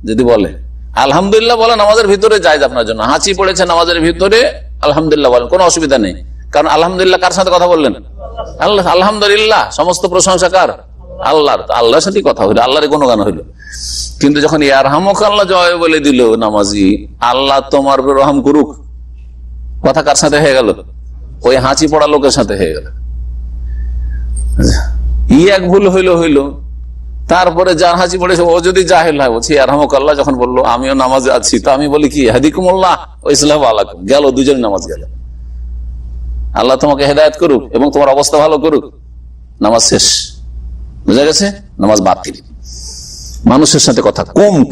যদি বলে আলহামদুলিল্লাহ বলেন, নামাজের ভিতরে জায়েজ আপনার জন্য। হাঁচি পড়েছে নামাজের ভিতরে, আলহামদুলিল্লাহ বলেন, কোনো অসুবিধা নেই। কারণ আলহামদুলিল্লাহ কার সাথে কথা বললেন? আল্লাহ। আলহামদুলিল্লাহ সমস্ত প্রশংসা কার? আল্লাহর। আল্লাহর সাথে কথা হইলো, আল্লাহর গুণগান হইলো। কিন্তু যখন ইয়ারহামুকাল্লাহ জবাবে বলে দিল নামাজি, আল্লাহ তোমার উপর রহম করুক, কথা কার সাথে হয়ে গেল? ওই হাঁচি পড়া লোকের সাথে হয়ে গেল। এক ভুল হইলো। তারপরে যার হাঁচি পড়েছে ও যদি জাহেল হয়, বলছি ইয়ারহামুকাল্লাহ যখন বললো আমিও নামাজে আছি, তো আমি বলি কি হাদিকুমুল্লাহ ওয়া ইসলাহু আলাইকুম, গেল দুজন নামাজ গেল। আল্লাহ তোমাকে হেদায়েত করুক এবং তোমার অবস্থা ভালো করুক, নামাজ শেষ। বুঝা গেছে? নামাজ বাতিল। মানুষের সাথে কথা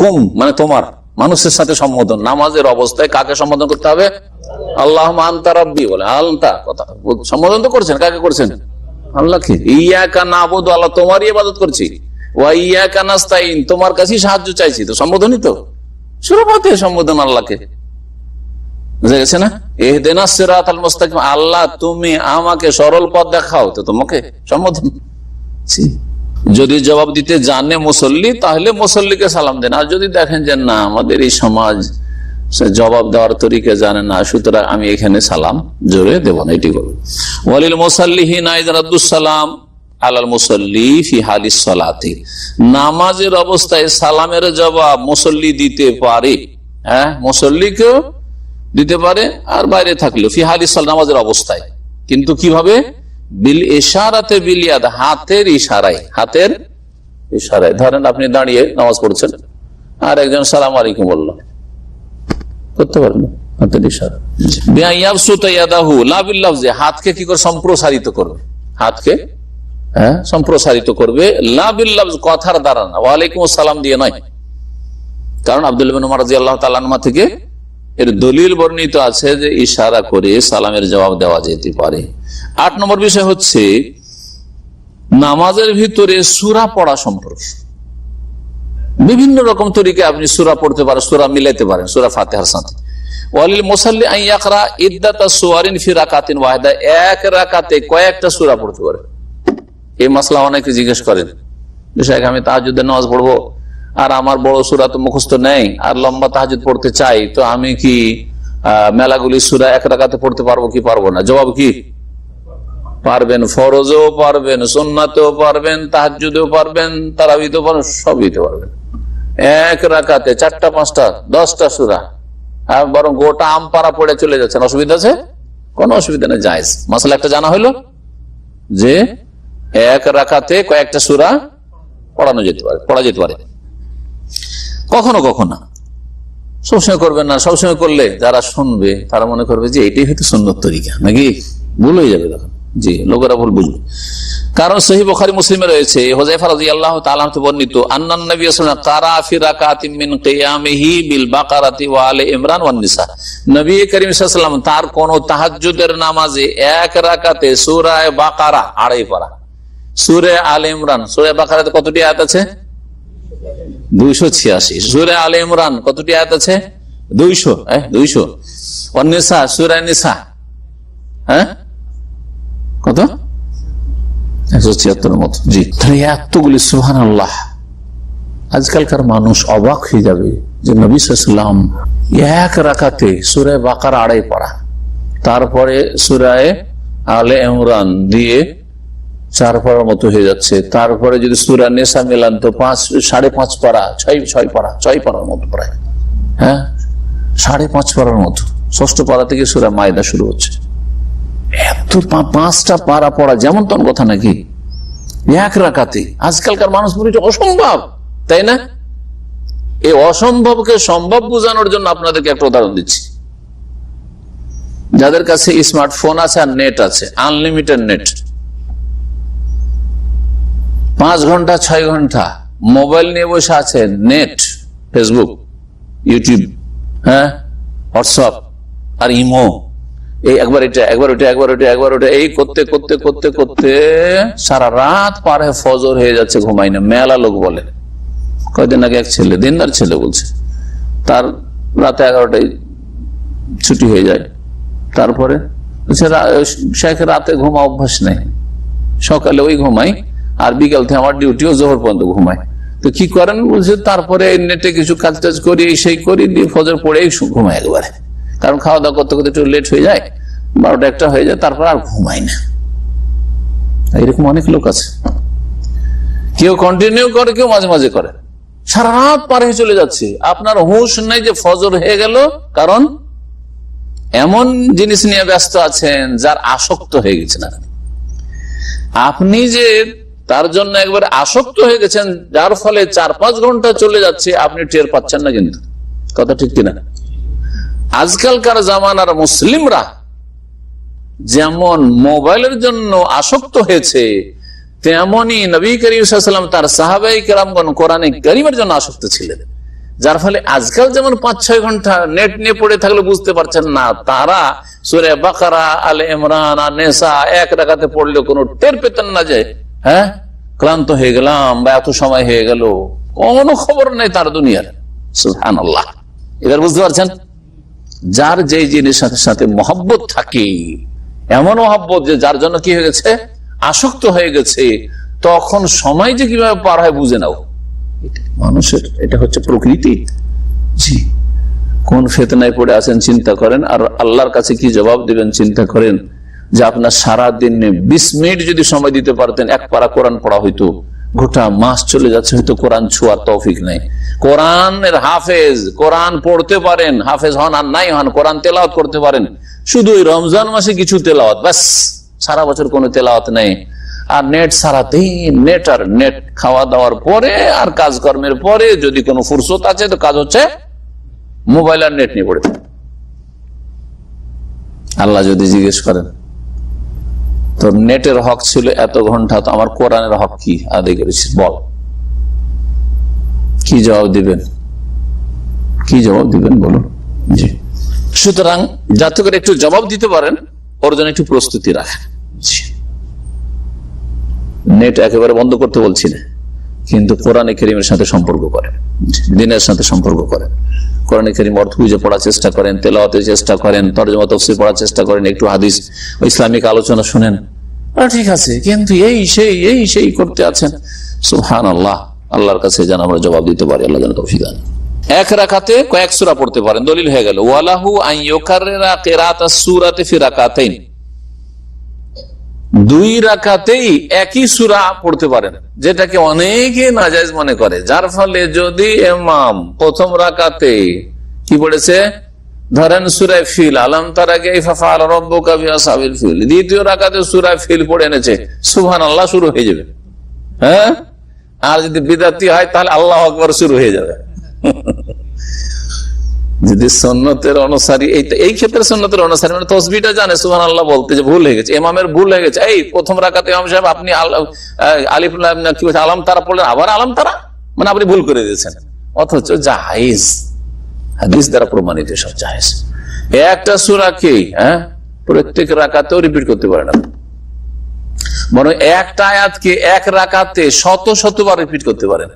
কম মানে তোমার মানুষের সাথে সম্বোধন। নামাজের অবস্থায় কাকে সম্বোধন করতে হবে? আল্লাহুম্মা আনতা রাব্বি বলে, আনতা কথা সম্বোধন তো করছেন, কাকে করছেন? আল্লাহকে। ইয়াকা নাবুদু, আল্লাহ তোমারই ইবাদত করছি, ওয়া ইয়াকা নাস্তাইন তোমার কাছেই সাহায্য চাইছি, তো সম্বোধনই তো শুরুতে সম্বোধন আল্লাহকে। বুঝা গেছে না? ইহদিনাস সিরাতাল মুস্তাকিম, আল্লাহ তুমি আমাকে সরল পথ দেখাও, তো তোমাকে সম্বোধন। যদি জবাব দিতে জানে মুসল্লি, তাহলে মুসল্লিকে সালাম দেন। আর যদি দেখেন যে না আমাদের এই সমাজ জবাব দেওয়ার তরিকা জানে না, সুতরাং আমি এখানে সালাম জোরে দেব না, এটি করবো। ওয়ালিল মুসাল্লিহিনা ইযা রাদ্দুস সালাম আলাল মুসাল্লি ফি হালিস সালাতি, নামাজের অবস্থায় সালামের জবাব মুসল্লি দিতে পারে। হ্যাঁ, মুসল্লিকেও দিতে পারে, আর বাইরে থাকলেও ফি হালিস সালাত, নামাজের অবস্থায়। কিন্তু কিভাবে? বিল ইশারাতে বিল ইয়াদ, হাতের ইশারায়। ধরেন আপনি দাঁড়িয়ে নামাজ পড়ছেন, আর একজন সালাম আলাইকুম বললো, করতে পারবেন হাতের ইশারা। হাতকে কি করে সম্প্রসারিত করবে? হাতকে সম্প্রসারিত করবে, লা বিল লাফজ, কথার দ্বারা না, ওয়ালাইকুম আসসালাম দিয়ে নয়। কারণ আব্দুল্লাহ ইবনে উমর রাদিয়াল্লাহু তাআলা আনহু থেকে এর দলিল বর্ণিত আছে যে ইশারা করে সালামের জবাব দেওয়া যেতে পারে। 8 নম্বর বিষয় হচ্ছে নামাজের ভিতরে সূরা পড়া সম্পর্কে। বিভিন্ন রকম তরিকে আপনি সূরা পড়তে পারেন, সূরা মিলাইতে পারেন সূরা ফাতিহার সাথে। ওয়ালিল মুসাল্লি আন ইয়াকরা ইদ্দাতা সুওয়ারিন ফি রাকাতিন ওয়াহিদা, এক রাকাতে কয়েকটা সূরা পড়তে পারে। এই মাসলা অনেকে জিজ্ঞেস করেন, বিষয় আমি তাহাজ্জুদের নামাজ পড়বো আর আমার বড় সূরা তো মুখস্থ নেই, আর লম্বা তাহাজ্জুদ পড়তে চাই, তো আমি কি মেলাগুলি সূরা এক রাকাতে পড়তে পারবো কি পারবো না? জবাব কি? পারবেন। ফরজও পারবেন, সুন্নাতেও পারবেন, তাহাজ্জুদেও পারবেন, তারাবিতেও পারবেন, সবই তো পারবেন। এক রাকাতে 4টা 5টা 10টা সূরা, বরং গোটা আমপারা পড়ে চলে যাচ্ছেন, অসুবিধা আছে? কোনো অসুবিধা নেই, জায়েজ। মাসালা একটা জানা হইলো যে এক রাকাতে কয়েকটা সূরা পড়া যেতে পারে। কখনো কখনো, সবসময় করবেন না। সবসময় করলে যারা শুনবে তারা মনে করবে যে এটাই হয়তো সুন্নত তরিকা, নাকি ভুল হয়ে যাবে তখন। জি, লোকেরা ভুল বুঝবে। কারণ সহিহ বুখারী মুসলিমে রয়েছে, হুযায়ফা রাদিয়াল্লাহু তাআলা আনহু বর্ণিত, আন্নান নবী সাল্লাল্লাহু আলাইহি ওয়াসাল্লাম কারা ফি রাকাতিন মিন কিয়ামিহি বিল বাকারাতি ওয়া আলি ইমরান ওয়ান নিসা, নবী করিম সাল্লাল্লাহু আলাইহি ওয়াসাল্লাম তার কোন তাহাজ্জুদের নামাজে এক রাকাতে সূরা বাকারা 2.5 পারা, সূরা আলে ইমরান, সূরা বাকারাতে কতটি আয়াত আছে? 286। সূরা আলে ইমরান কতটি আয়াত আছে? 200। 200। ওয়ান নিসা, সূরা নিসা কত? 176 মতো। জি, এতগুলি সুবহানাল্লাহ। আজকালকার মানুষ অবাক হয়ে যাবে যে নবী সাল্লাল্লাহু আলাইহি ওয়াসাল্লাম এক রাকাতে সূরা বাকারা 2.5 পড়া, তারপরে সূরা আলে ইমরান দিয়ে 4 পারার মতো হয়ে যাচ্ছে। তারপরে যদি সূরা নিসা মিলান তো 5.5 পারা, 6 পারার মতো প্রায়, হ্যাঁ 5.5 পারার মতো। 6ষ্ঠ পারা থেকে সূরা মায়দা শুরু হচ্ছে। এত 5টা পারা পড়া যেমন তেমন কথা নাকি এক রাকাতে? আজকালকার মানুষ বলে এটা অসম্ভব, তাই না? এই অসম্ভবকে সম্ভব বোঝানোর জন্য আপনাদেরকে একটা উদাহরণ দিচ্ছি। যাদের কাছে স্মার্টফোন আছে আর নেট আছে, আনলিমিটেড নেট, 5 ঘন্টা 6 ঘন্টা মোবাইল নিয়ে বসে আছে, নেট, ফেসবুক, ইউটিউব, হ্যাঁ হোয়াটসঅ্যাপ আর ইমো, এই একবার এটা একবার ওটা একবার ওটা একবার ওটা, এই করতে করতে করতে করতে সারা রাত পার হয়ে ফজর হয়ে যাচ্ছে, ঘুমাই না। মেলা লোক বলে, কয়দিন আগে এক ছেলে, দিনদার ছেলে বলছে, তার রাতে 11টায় ছুটি হয়ে যায়। তারপরে শেখ রাতে ঘুমা অভ্যাস নেই, সকালে ওই ঘুমাই আর বিকাল থেকে আমার ডিউটিও জোহর পর্যন্ত ঘুমাই। তো কি করেন বলছে, তারপরে নেটে কিছু কাজ টাজ করি, সেই করি, দিয়ে ফজর পড়ে ঘুমাই একবারে, কারণ খাওয়া দাওয়া করতে করতে একটু লেট হয়ে যায়, 12টা 1টা হয়ে যায়, তারপর আর ঘুমাই না। এরকম অনেক লোক আছে, কেউ কন্টিনিউ করে, কেউ মাঝে মাঝে করে, সারা রাত পার হয়ে চলে যাচ্ছে, আপনার হুঁশ নাই যে ফজর হয়ে গেল, কারণ এমন জিনিস নিয়ে ব্যস্ত আছেন যার আসক্ত হয়ে গেছেন আপনি, যে তার জন্য একবার আসক্ত হয়ে গেছেন, যার ফলে 4-5 ঘন্টা চলে যাচ্ছে, আপনি টের পাচ্ছেন না। কিন্তু কথা ঠিক কিনা? আজকালকার জামানার মুসলিমরা যেমন মোবাইলের জন্য আসক্ত হয়েছে, তেমনি নবী করিম সাল্লাল্লাহু আলাইহি ওয়াসাল্লাম তার সাহাবায়ে কেরামগণ কোরআনে কারীমের জন্য আসক্ত ছিলেন। যার ফলে আজকাল যেমন 5-6 ঘন্টা নেট নিয়ে পড়ে থাকলে বুঝতে পারছেন না, তারা সূরা বাকারা, আলে ইমরান আর নিসা এক রাকাতে পড়লে কোনো টের পেতেন না যে হ্যাঁ ক্লান্ত হয়ে গেলাম বা এত সময় হয়ে গেল, কোনো খবর নেই তার দুনিয়ার। সুবহানাল্লাহ। এবার বুঝতে পারছেন, যার যে জিনিসের সাথে সাথে মহব্বত থাকে, এমন মহব্বত যে যার জন্য কি হয়ে গেছে, আসক্ত হয়ে গেছে, তখন সময় যে কিভাবে পার হয় বুঝে নাও। মানুষের এটা হচ্ছে প্রকৃতি। জি, কোন ফিতনায় পড়ে আছেন চিন্তা করেন, আর আল্লাহর কাছে কি জবাব দিবেন চিন্তা করেন। যে আপনার সারা দিনে 20 মিনিট যদি সময় দিতে পারতেন, 1 পারা কোরআন পড়া হইতো, গোটা মাস চলে যাচ্ছে, হয়তো কোরআন ছোঁয়ার তৌফিক নাই। কোরআনের হাফেজ, কোরআন পড়তে পারেন, হাফেজ হন আর নাই হন, কোরআন তেলাওয়াত করতে পারেন, শুধু ওই রমজান মাসে কিছু তেলাওয়াত, ব্যাস, সারা বছর কোনো তেলাওয়াত নেই। আর নেট সারাদিন নেট, আর নেট খাওয়া দাওয়ার পরে আর কাজকর্মের পরে যদি কোনো ফুরসত আছে তো কাজ হচ্ছে মোবাইল আর নেট নিয়ে পড়ে। আল্লাহ যদি জিজ্ঞেস করেন তোর নেটের হক ছিল এত ঘন্টা, তো আমার কোরআনের হক কি আদায় করেছিস বল, কি জবাব দিবেন? কি জবাব দিবেন বলুন? জি, সুতরাং যাতে করে একটু জবাব দিতে পারেন, ওর জন্য একটু প্রস্তুতি রাখেন। নেট একেবারে বন্ধ করতে বলছি না, কিন্তু কোরআনে কারীমের সাথে সম্পর্ক করেন, দ্বীনের সাথে সম্পর্ক করেন, কোরআনে কারীম অর্থ বুঝে পড়ার চেষ্টা করেন, তেলাওয়াতের চেষ্টা করেন, তরজমা তাফসীর পড়ার চেষ্টা করেন, একটু হাদিস ও ইসলামিক আলোচনা শুনেন। ঠিক আছে, কিন্তু এই সেই করতে আছেন। সুবহানাল্লাহ। আল্লাহর কাছে যেন আমরা জবাব দিতে পারি, আল্লাহ যেন তৌফিক দান। 1 রাকাতে কয়েক সূরা পড়তে পারেন, দলিল হয়ে গেল ওয়ালাহু আন ইউকাররিরা কিরাআতাস সূরাতি ফি রাকাতাইন, 2 রাকাতেই একই সূরা পড়তে পারেন, যেটাকে অনেকে নাজায়েজ মনে করে। যার ফলে যদি ইমাম প্রথম রাকাতে কি পড়েছে, ধরেন সূরা ফিল, আলাম তারা কাইফা ফাআলা রাব্বুকা বিআসহাবিল ফিল, দ্বিতীয় রাকাতে সূরা ফিল পড়ে এনেছে, সুবহানাল্লাহ শুরু হয়ে যাবে। হ্যাঁ, আর যদি বিদআতি হয় তাহলে আল্লাহু আকবার শুরু হয়ে যাবে। যদি সুন্নতের অনুসারী, এই ক্ষেত্রে সুন্নতের অনুসারী মানে তাসবিহটা জানে সুবহানাল্লাহ বলতে, যে ভুল হয়ে গেছে, ইমামের ভুল হয়ে গেছে, এই প্রথম রাকাতে ইমাম সাহেব আপনি আলিফ লাম কি বলছেন, আলাম তারা পড়লেন, আবার আলাম তারা, মানে আপনি ভুল করে দিয়েছেন। অথচ জায়েজ, হাদিস দ্বারা প্রমাণিত সব জায়েজ। একটা সূরাকে প্রত্যেক রাকাতেও রিপিট করতে পারে না, বরং একটা আয়াতকে 1 রাকাতে শতবার রিপিট করতে পারেন।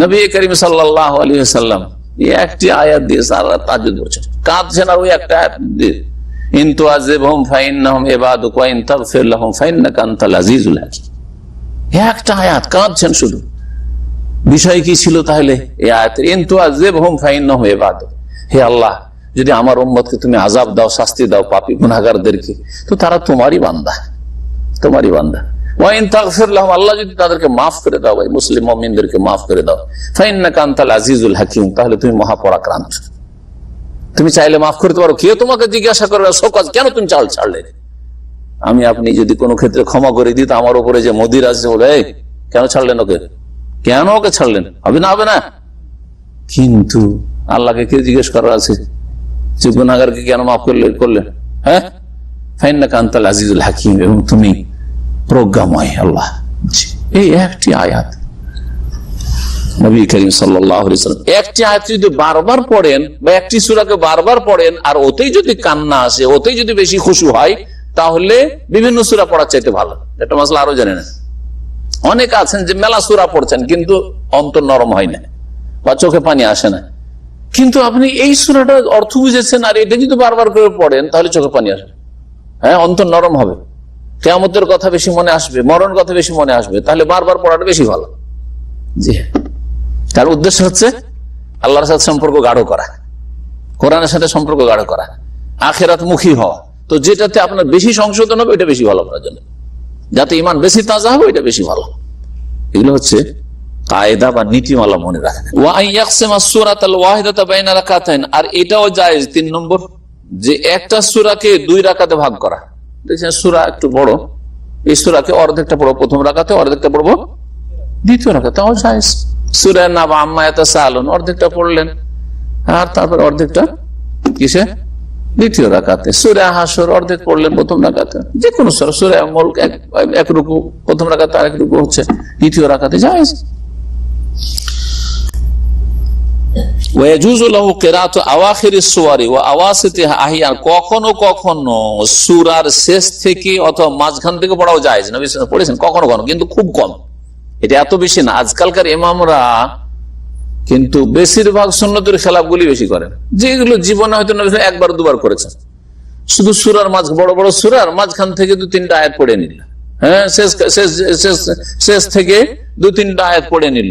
নবী করিম সাল্লাল্লাহু আলাইহি ওয়াসাল্লাম একটি আয়াত দিয়ে সারা তাহাজ্জুদ পড়ছেন, কাঁদছেন, আর ওই একটা আয়াত দিয়ে ইন তুআযিবহুম ফাইন্নাহুম ইবাদুক ওয়া ইন তাগফির লাহুম ফাইন্নাকা আনতাল আজিজুল হাকীম। একটা আয়াত কাঁদছেন শুধু। বিষয় কি ছিল তাহলে এই আয়াতের? ইন তুআযিবহুম ফাইন্নাহুম ইবাদুক, হে আল্লাহ যদি আমার উম্মতকে তুমি আযাব দাও, শাস্তি দাও, পাপী গুনাহগারদেরকে, তো তারা তোমারই বান্দা, তোমারই বান্দা। ওয়াইন তাগফির লাহুম, আল্লাহ যদি তাদেরকে মাফ করে দাও, ভাই মুসলিম মুমিনদেরকে মাফ করে দাও, ফাইন্নাকা আনতাল আজিজুল হাকিম, তাহলে তুমি মহাপরাক্রান্ত, তুমি চাইলে মাফ করতে পারো। কে তোমাকে জিজ্ঞাসা করবে শোকজ কেন তুমি চাল ছাড়লে? আমি আপনি যদি কোনো ক্ষেত্রে ক্ষমা করে দিই, তো আমার উপরে যে মদির আছে বলে কেন ছাড়লেন ওকে, কেন ওকে ছাড়লেন, হবে না হবে না। কিন্তু আল্লাহকে কে জিজ্ঞেস করার আছে যে গুনাহগারকে কেন মাফ করলেন? হ্যাঁ, ফাইন্নাকা আনতাল আজিজুল হাকিম, এবং তুমি প্রজ্ঞাময় আল্লাহ। এই একটি আয়াত নবী করিম সাল্লাল্লাহু আলাইহি ওয়াসাল্লাম একটি আয়াত যদি বারবার পড়েন বা একটি সূরাকে বারবার পড়েন, আর ওতেই যদি কান্না আসে, ওতেই যদি বেশি খুশু হয়, তাহলে বিভিন্ন সূরা পড়ার চাইতে ভালো। এটা মাসলা আরো জানেন। অনেক আছেন যে মেলা সূরা পড়ছেন কিন্তু অন্তর নরম হয় না বা চোখে পানি আসে না, কিন্তু আপনি এই সূরাটার অর্থ বুঝেছেন আর এটা যদি বারবার করে পড়েন তাহলে চোখে পানি আসবে, হ্যাঁ, অন্তর নরম হবে, কিয়ামতের কথা বেশি মনে আসবে, মরণ কথা বেশি মনে আসবে, তাহলে বারবার পড়াটা বেশি ভালো। জি, তার উদ্দেশ্য হচ্ছে আল্লাহর সাথে সম্পর্ক গাঢ় করা, কোরআনের সাথে সম্পর্ক গাঢ় করা, আখিরাত মুখী হওয়া। তো যেটাতে আপনার বেশি সংশোধন হবে এটা বেশি ভালো আপনার জন্য, যাতে ঈমান বেশি তাজা হবে এটা বেশি ভালো। এগুলো হচ্ছে কায়দা বা নীতিমালা মনে রাখবেন। আর এটাও জায়েজ 3 নম্বর, যে একটা সূরাকে 2 রাকাতে ভাগ করা। দেখছেন সূরা একটু বড়, এই সূরাকে অর্ধেকটা পড়বো প্রথম রাকাতে, অর্ধেকটা পড়বো দ্বিতীয় রাকাতে, তাও জায়েজ। সূরা নাবা আম্মা ইয়াতাসাআলুন অর্ধেকটা পড়লেন, আর তারপর অর্ধেকটা কিসে, দ্বিতীয় রাকাতে। সূরা হাসর অর্ধেক পড়লেন প্রথম রাকাতে, যে কোনো সূরা, সূরা মুলক এক রুকু প্রথম রাকাতে, আরেক রুকু হচ্ছে দ্বিতীয় রাকাতে, জায়েজ। কখনো কখনো সূরার শেষ থেকে অথবা মাঝখান থেকে পড়াও জায়েজ, নবী পড়েছেন কখনো কখনো, কিন্তু খুব কম, এটা এত বেশি না। আজকালকার ইমামরা কিন্তু বেশিরভাগ সুন্নতের খেলাফগুলি বেশি করেন, যেগুলো জীবনে হয়তো নবী একবার দুবার করেছেন। শুধু সূরার বড় বড় সূরার মাঝখান থেকে 2-3টা আয়াত পড়ে নিল, হ্যাঁ, শেষ থেকে 2-3টা আয়াত পড়ে নিল,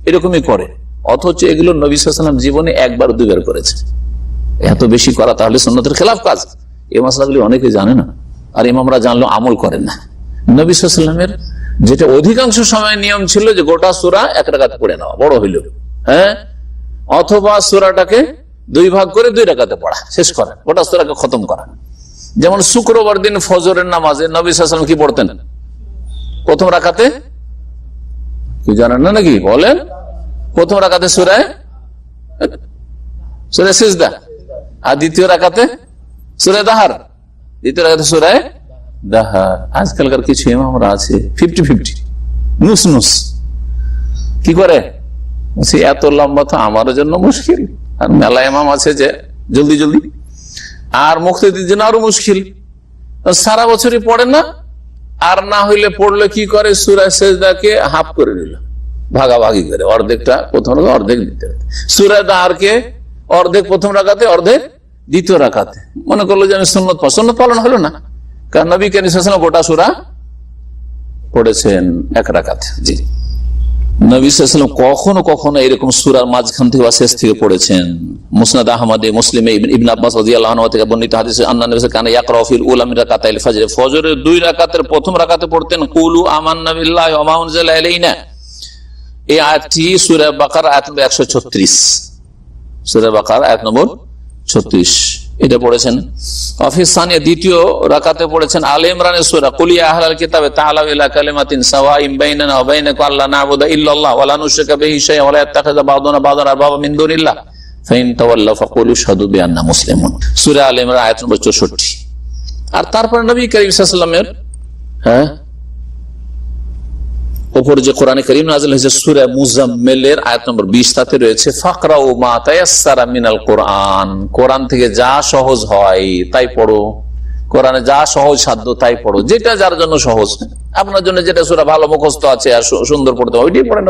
এরকমই করে। অথচ এগুলো নবী সাল্লাল্লাহু আলাইহি ওয়াসাল্লাম জীবনে একবার দুবার করেছে। এত বেশি করা তাহলে সুন্নতের খেলাফ কাজ। এই মাসলাগুলি অনেকে জানে না, আর ইমামরা জানলেও আমল করেন না। নবী সাল্লাল্লাহু আলাইহি ওয়াসাল্লামের যেটা অধিকাংশ সময় নিয়ম ছিল যে গোটা সূরা 1 রাকাত পড়ে নেওয়া, বড় হইল, হ্যাঁ, অথবা সূরাটাকে 2 ভাগ করে 2 রাকাতে পড়া, শেষ করা, গোটা সূরাকে খতম করা। যেমন শুক্রবার দিন ফজরের নামাজে নবী সাল্লাল্লাহু আলাইহি ওয়াসাল্লাম কি পড়তেন প্রথম রাকাতে? কি জানেন না নাকি? বলেন। প্রথম রাকাতে সূরা সিজদা, আর দ্বিতীয় রাকাতে সূরা দাহার, দ্বিতীয় রাকাতে সূরা দাহার। আজকালকার কিছু ইমামরা আছে 50-50 নুস কি করে, এত লম্বা তো আমার জন্য মুশকিল, আর মেলা ইমাম আছে যে জলদি জলদি, আর মুক্তির জন্য আরো মুশকিল, সারা বছরই পড়ে না, আর না হইলে পড়লে কি করে, সূরা সিজদাকে হাফ করে নিল, ভাগাভাগি করে, অর্ধেকটা প্রথম রাকাতে, অর্ধেক দ্বিতীয় রাকাতে। সূরা দাহারকে অর্ধেক প্রথম রাকাতে, অর্ধেক দ্বিতীয় রাকাতে। মনে করলো যে আমি সুন্নত পালন হলো না, কারণ নবী করিম সাল্লাল্লাহু আলাইহি ওয়াসাল্লাম গোটা সূরা পড়েছেন 1 রাকাতে। জি, নবী সাল্লাল্লাহু আলাইহি ওয়াসাল্লাম কখনো কখনো এরকম সূরার মাঝখান থেকে বা শেষ থেকে পড়েছেন। মুসনাদ আহমদে, মুসলিমে ইবনে আব্বাস রাদিয়াল্লাহু আনহু থেকে বর্ণিত হাদিসে আন্না নবী কানা ইয়াকরাউ ফিল উলা মিন রাকাতাইল ফজর, ফজরের 2 রাকাতের প্রথম রাকাতে পড়তেন কুলু আমান্না বিল্লাহি ওয়া মা উনজিলা ইলাইনা। এই আয়াতটি সূরা বাকারা আয়াত নম্বর 136, সূরা বাকারা আয়াত নম্বর 36, এটা পড়েছেন। অফিস সানিয়া দ্বিতীয় রাকাতে পড়েছেন আলে ইমরানের সূরা কুল ইয়া আহলাল কিতাবে তাআলাউ ইলা কালিমাতিন সাওয়াইন বাইনানা ওয়া বাইনাকুম আল্লা না'বুদা ইল্লাল্লাহ ওয়া লা নুশরিকা বিহি শাইআন ওয়া লা ইয়াত্তাখিযা বা'দুনা বা'দান আরবাবা মিন দুনিল্লাহ ফাইন তাওয়াল্লাউ ফাকুলু আশহাদু বিআন্না মুসলিমুন, সূরা আলে ইমরান আয়াত নম্বর 64। আর তারপর নবী করিম সাল্লাল্লাহু আলাইহি ওয়াসাল্লামের উপর যে কোরআনে কারীম নাযিল হয়েছে সূরা মুজাম্মিলের আয়াত নম্বর 20, তাতে রয়েছে ফাকরাউ মা তায়াসসারা মিনাল কোরআন, কোরআন থেকে যা সহজ হয় তাই পড়ো, কোরআনে যা সহজ সাধ্য তাই পড়ো, যেটা যার জন্য সহজ, আপনার জন্য যেটা সূরা ভালো মুখস্থ আছে আর সুন্দর পড়তে হবে ওইটাই পড়েন,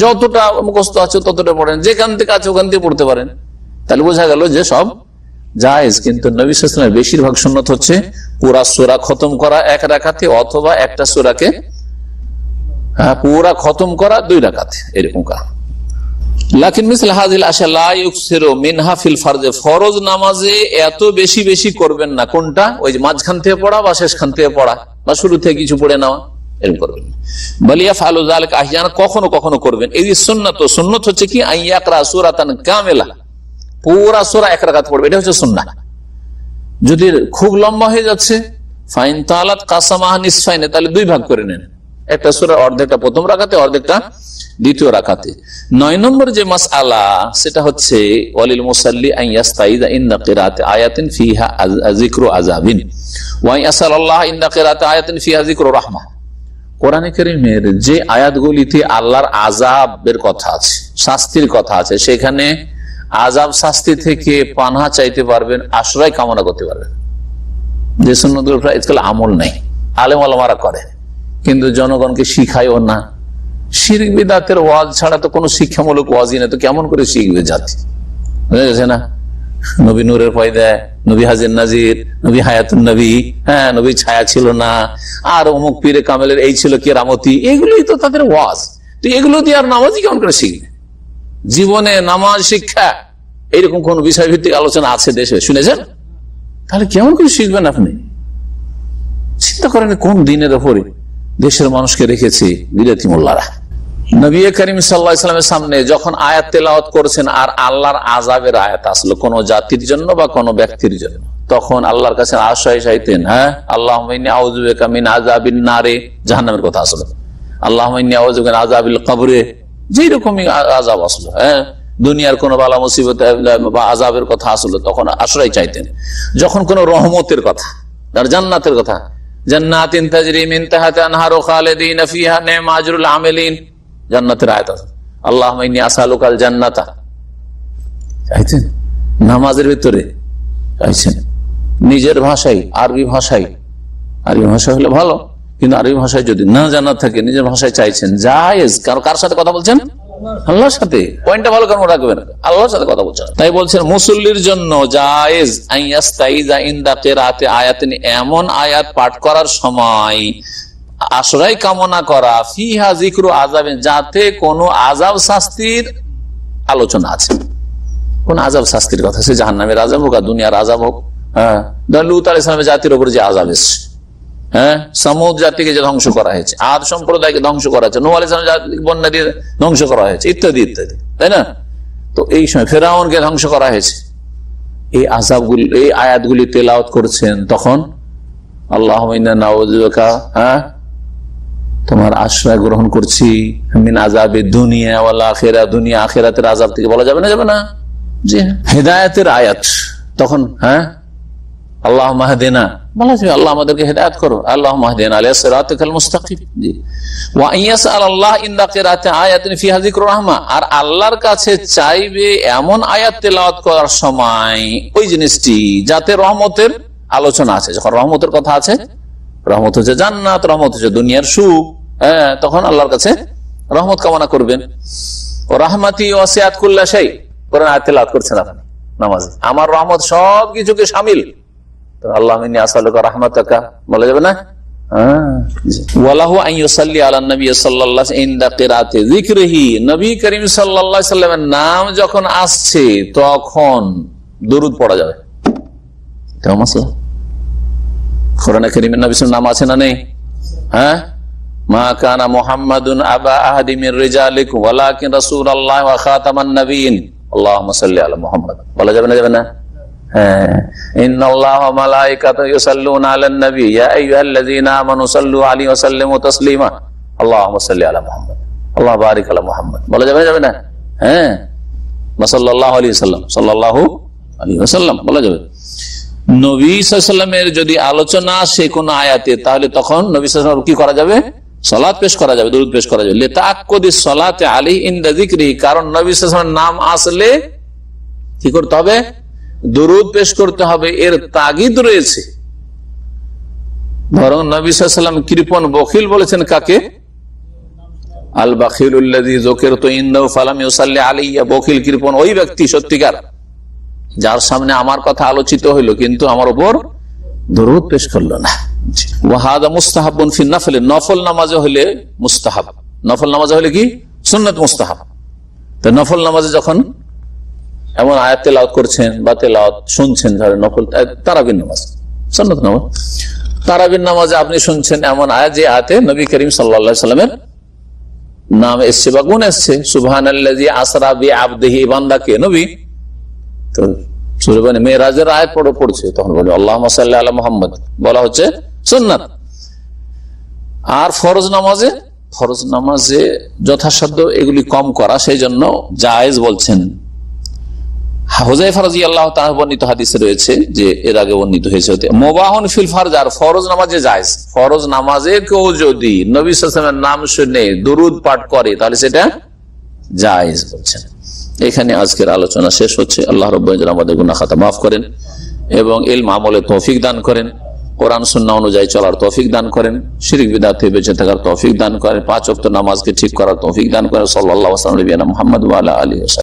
যতটা মুখস্থ আছে ততটা পড়েন, যেখান থেকে আছে ওখান থেকে পড়তে পারেন, তাহলে বোঝা গেল যে সব জায়েজ। কিন্তু নবী সাল্লাল্লাহু আলাইহি ওয়াসাল্লামের বেশিরভাগ সুন্নাত হচ্ছে পুরা সূরা খতম করা 1 রাকাতে, অথবা একটা সূরাকে পুরা খতম করা 2 রাকাতে, এরকম কাজ। লাকিন মিসল হাযিল আশা লা ইউকসিরু মিনহা ফিল ফরজ, ফরজ নামাজে এত বেশি করবেন না। কোনটা? ওই যে মাঝখান থেকে পড়া বা শেষখান থেকে পড়া বা শুরু থেকে কিছু পড়ে নেওয়া, এরকম করবেন না। বলিয়া ফালু যালিকা আহয়ানা, কখনো কখনো করবেন। এই যে সুন্নাত, সুন্নাত হচ্ছে কি আইয়াকরা সূরাতান কামিলা, পুরা সূরা এক রাকাত পড়বে, এটা হচ্ছে সুন্নাহ। যদি খুব লম্বা হয়ে যাচ্ছে ফাইন তালাত কাসামাহ নিসফাইনে, তাহলে দুই ভাগ করে নেন, একটা সূরার অর্ধেকটা প্রথম রাকাতে, অর্ধেকটা দ্বিতীয় রাকাতে। 9 নম্বর যে মাসআলা সেটা হচ্ছে ওয়ালিল মুসাল্লি আন ইয়াস্তাইযা ইনদা কিরাআতি আয়াতিন ফিহা যিকরু আযাবিন ওয়া ইয়াসাল্লাহ ইনদা কিরাআতি আয়াতিন ফিহা যিকরু রাহমাহ। কোরআনে কারীমের যে আয়াতগুলিতে আল্লাহর আযাবের কথা আছে, শাস্তির কথা আছে, সেখানে আযাব শাস্তি থেকে পানাহ চাইতে পারবেন, আশ্রয় কামনা করতে পারবেন। যে সুন্নাতগুলো প্রায় আজকাল আমল নাই, আলেম ওলামারা করে কিন্তু জনগণকে শিখায়ও না। শিরক বিদআতের ওয়াজ ছাড়া তো কোনো শিক্ষামূলক ওয়াজই না, তো কেমন করে শিখবে জাতি? বুঝা গেছে না? নবী নূরের পয়দা, নবী হাজির নাজির, নবী হায়াতুন নবী, হ্যাঁ নবী ছায়া ছিল না, আর অমুক পীরে কামেলের এই ছিল কেরামতি, এগুলোই তো তাদের ওয়াজ। তো এগুলো দিয়ে আর নামাজই কেমন করে শিখবে? জীবনে নামাজ শিক্ষা এইরকম কোন বিষয়ভিত্তিক আলোচনা আছে দেশে শুনেছেন? তাহলে কেমন করে শিখবেন আপনি? চিন্তা করেন কোন দিনের ওপরে দেশের মানুষকে রেখেছে বিদেশি মোল্লারা। নবী করিম সাল্লাল্লাহু আলাইহি ওয়াসাল্লামের সামনে যখন আয়াত তেলাওয়াত করছেন আর আল্লাহর আযাবের আয়াত আসলো কোন জাতির জন্য বা কোন ব্যক্তির জন্য, তখন আল্লাহর কাছে আশ্রয় চাইতেন। হ্যাঁ, আল্লাহুম্মা ইন্নী আউযু বিকা মিন আযাবিন নারে, জাহান্নামের কথা আসলো। আল্লাহুম্মা ইন্নী আউযু বিকা মিন আযাবিল কবরে, যেই রকমই আযাব আসলো, হ্যাঁ দুনিয়ার কোন বালা মুসিবত বা আযাবের কথা আসলো, তখন আশ্রয় চাইতেন। যখন কোন রহমতের কথা আর জান্নাতের কথা, জান্নাতিন তাজরি মিন তাহতিহা আনহারু খালিদিনা ফিহা নি'মা আজরুল আমিলিন, জান্নাতের আয়াত আছে। আল্লাহুম্মা ইন্নী আসআলুকাল জান্নাতা, চাইছেন নামাজের ভিতরে, চাইছেন নিজের ভাষায়, আরবি ভাষায়। আরবি ভাষা হলে ভালো, কিন্তু আরবি ভাষায় যদি না জানা থাকে নিজের ভাষায় চাইছেন, জায়েজ। কার সাথে কথা বলছেন? আল্লাহর সাথে। পয়েন্টটা ভালো কেন রাখবেন? আল্লাহর সাথে কথা বলছেন। তাই বলছেন মুসল্লির জন্য জায়েজ আন ইয়াস্তাইযা ইনদা কিরাআতি আয়াতিন, এমন আয়াত পাঠ করার সময় আশ্রয় কামনা করা ফিহা যিকরু আযাবিন, যাতে কোনো আযাব শাস্তির আলোচনা আছে। কোন আযাব শাস্তির কথা, সে জাহান্নামের আযাব হোক আর দুনিয়ার আযাব হোক। হ্যাঁ, লূত আলাইহিস সালামের জাতির উপর যে আযাব এসেছে, হ্যাঁ সামুদ জাতিকে যে ধ্বংস করা হয়েছে, আদ সম্প্রদায়কে ধ্বংস করা হয়েছে, নূহ আলাইহিস সালাম জাতিকে বন্যা দিয়ে ধ্বংস করা হয়েছে, ইত্যাদি ইত্যাদি, তাই না? তো এই সময় ফেরাউনকে ধ্বংস করা হয়েছে। এই আযাবগুলি, এই আয়াতগুলি তেলাওয়াত করছেন, তখন আল্লাহুম্মা ইন্না নাউযু বিকা, হ্যাঁ তোমার আশ্রয় গ্রহণ করছি মিন আযাবিদ দুনিয়া ওয়াল আখিরাহ, দুনিয়া আখিরাতের আযাব থেকে বলা যাবে না? যাবে না। জি হেদায়েতের আয়াত, তখন হ্যাঁ আল্লাহুম্মা হদিনা বলা যাবে, আল্লাহ আমাদেরকে হেদায়েত করো, আল্লাহুম্মা হদিনা আলা সিরাতিকাল মুস্তাকিম। জি ওয়া ইয়াসআলাল্লাহ ইনদা কিরাআতি আয়াতিন ফিহা যিকরু রাহমা, আর আল্লাহর কাছে চাইবে এমন আয়াত তেলাওয়াত করার সময় ওই জিনিসটি যাতে রহমতের আলোচনা আছে। যখন রহমতের কথা আছে, রহমত হচ্ছে জান্নাত, রহমত হচ্ছে দুনিয়ার সুখ, হ্যাঁ তখন আল্লাহর কাছে রহমত কামনা করবেন। ও রাহমাতি ওয়াসিআত কুল্লা শাই, কোরআন আয়াত তেলাওয়াত করছেন আপনি নামাজে, আমার রহমত সব কিছুকে শামিল। তো আল্লাহুম্মা ইন্নী আসআলুকা রাহমাতাকা বলা যাবে না? ওয়ালাহু আন ইউসাল্লি আলান নবী সাল্লাল্লাহু আলাইহি ইনদা কিরাআতি যিকরিহি, নবী করিম সাল্লাল্লাহু আলাইহি সাল্লামের নাম যখন আসছে তখন দরুদ পড়া যাবে। এটা মাসলা। কোরআনে কারীমের নবীর নাম আছে না নেই? হ্যাঁ, মা কানা মুহাম্মাদুন আবা আহাদি মির রিজালিকুম ওয়ালাকিন রাসূলুল্লাহ ওয়া খাতামান নাবিয়্যিন, আল্লাহুম্মা সাল্লি আলা মুহাম্মাদ বলা যাবে না? যাবে না? হ্যাঁ, ইন্নাল্লাহা ওয়া মালাইকাতাহু ইউসাল্লুনা আলান নবী ইয়া আইয়ুহাল্লাযীনা আমানু সাল্লু আলাইহি ওয়া সাল্লিমু তাসলিমা, আল্লাহুম্মা সাল্লি আলা মুহাম্মাদ আল্লাহ বারিক আলা মুহাম্মাদ বলা যাবে না? যাবে না? হ্যাঁ, সাল্লাল্লাহু আলাইহি ওয়াসাল্লাম, সাল্লাল্লাহু আলাইহি ওয়াসাল্লাম বলা যাবে। নবী সাল্লাল্লাহু আলাইহি ওয়াসাল্লামের যদি আলোচনা আসে কোন আয়াতে, তাহলে তখন নবী সাল্লাল্লাহু আলাইহি ওয়াসাল্লাম কি করা যাবে? সালাত পেশ করা যাবে, দরুদ পেশ করা যাবে। লিতাআক্কুদিস সালাতি আলাইহি ইনদা যিকরিহি, কারণ নবী সাল্লাল্লাহু আলাইহি ওয়াসাল্লামের নাম আসলে কি করতে হবে? দরুদ পেশ করতে হবে, এর তাগিদ রয়েছে। বরং নবী সাল্লাল্লাহু আলাইহি ওয়াসাল্লাম কৃপণ বখিল বলেছেন কাকে? আল বাখিলুল্লাযী যুকিরতু ইনদাহু ফালাম ইউসাল্লি আলাইয়া, বখিল কৃপণ ওই ব্যক্তি সত্যিকার যার সামনে আমার কথা আলোচিত হইল কিন্তু আমার উপর দরুদ পেশ করলো না। ওয়া হাদা মুস্তাহাবুন ফি নফল, নফল নামাজে হলে মুস্তাহাব, নফল নামাজে হলে কি সুন্নাত মুস্তাহাব। তো নফল নামাজে যখন এমন আয়াত তেলাওয়াত করছেন বা তেলাওয়াত শুনছেন, ধরেন নফল তারাবির নামাজ, সুন্নাত নামাজ, তারাবির নামাজে আপনি শুনছেন এমন আয়াত যে আয়াতে নবী করিম সাল্লাল্লাহু আলাইহি সাল্লামের নাম এসছে বা গুণ এসছে, সুবহানাল্লাযী আসরা বিআবদিহি, বান্দাকে নবী। তো সূরা মেরাজের আয়াত পড়ছে, তখন বলে আল্লাহুম্মা সাল্লি আলা মুহাম্মদ, বলা হচ্ছে সুন্নাত। আর ফরজ নামাজে যথাসাধ্য এগুলি কম করা, সেই জন্য জায়েজ বলছেন। হুযায়ফা রাদিয়াল্লাহু তাআলা বর্ণিত হাদিসে রয়েছে যে এর আগে বর্ণিত হয়েছে, মুবাহুন ফিল ফারজ, আর ফরজ নামাজে জায়েজ। ফরজ নামাজে কেউ যদি নবী সাল্লাল্লাহু আলাইহি ওয়াসাল্লামের নাম শুনে দুরূদ পাঠ করে তাহলে সেটা জায়েজ বলছেন। এখানে আজকের আলোচনা শেষ হচ্ছে। আল্লাহ রাব্বুল আলামিন আমাদের গুনাহ খাতা মাফ করেন এবং ইলম আমলে তৌফিক দান করেন, কোরআন সুন্নাহ অনুযায়ী চলার তৌফিক দান করেন, শিরক বিদআত থেকে বেঁচে থাকার তৌফিক দান করেন, 5 ওয়াক্ত নামাজকে ঠিক করার তৌফিক দান করেন। সাল্লাল্লাহু আলাইহি ওয়া সাল্লাম মুহাম্মদ ওয়া আলা আলিহি ওয়া সাহবিহি।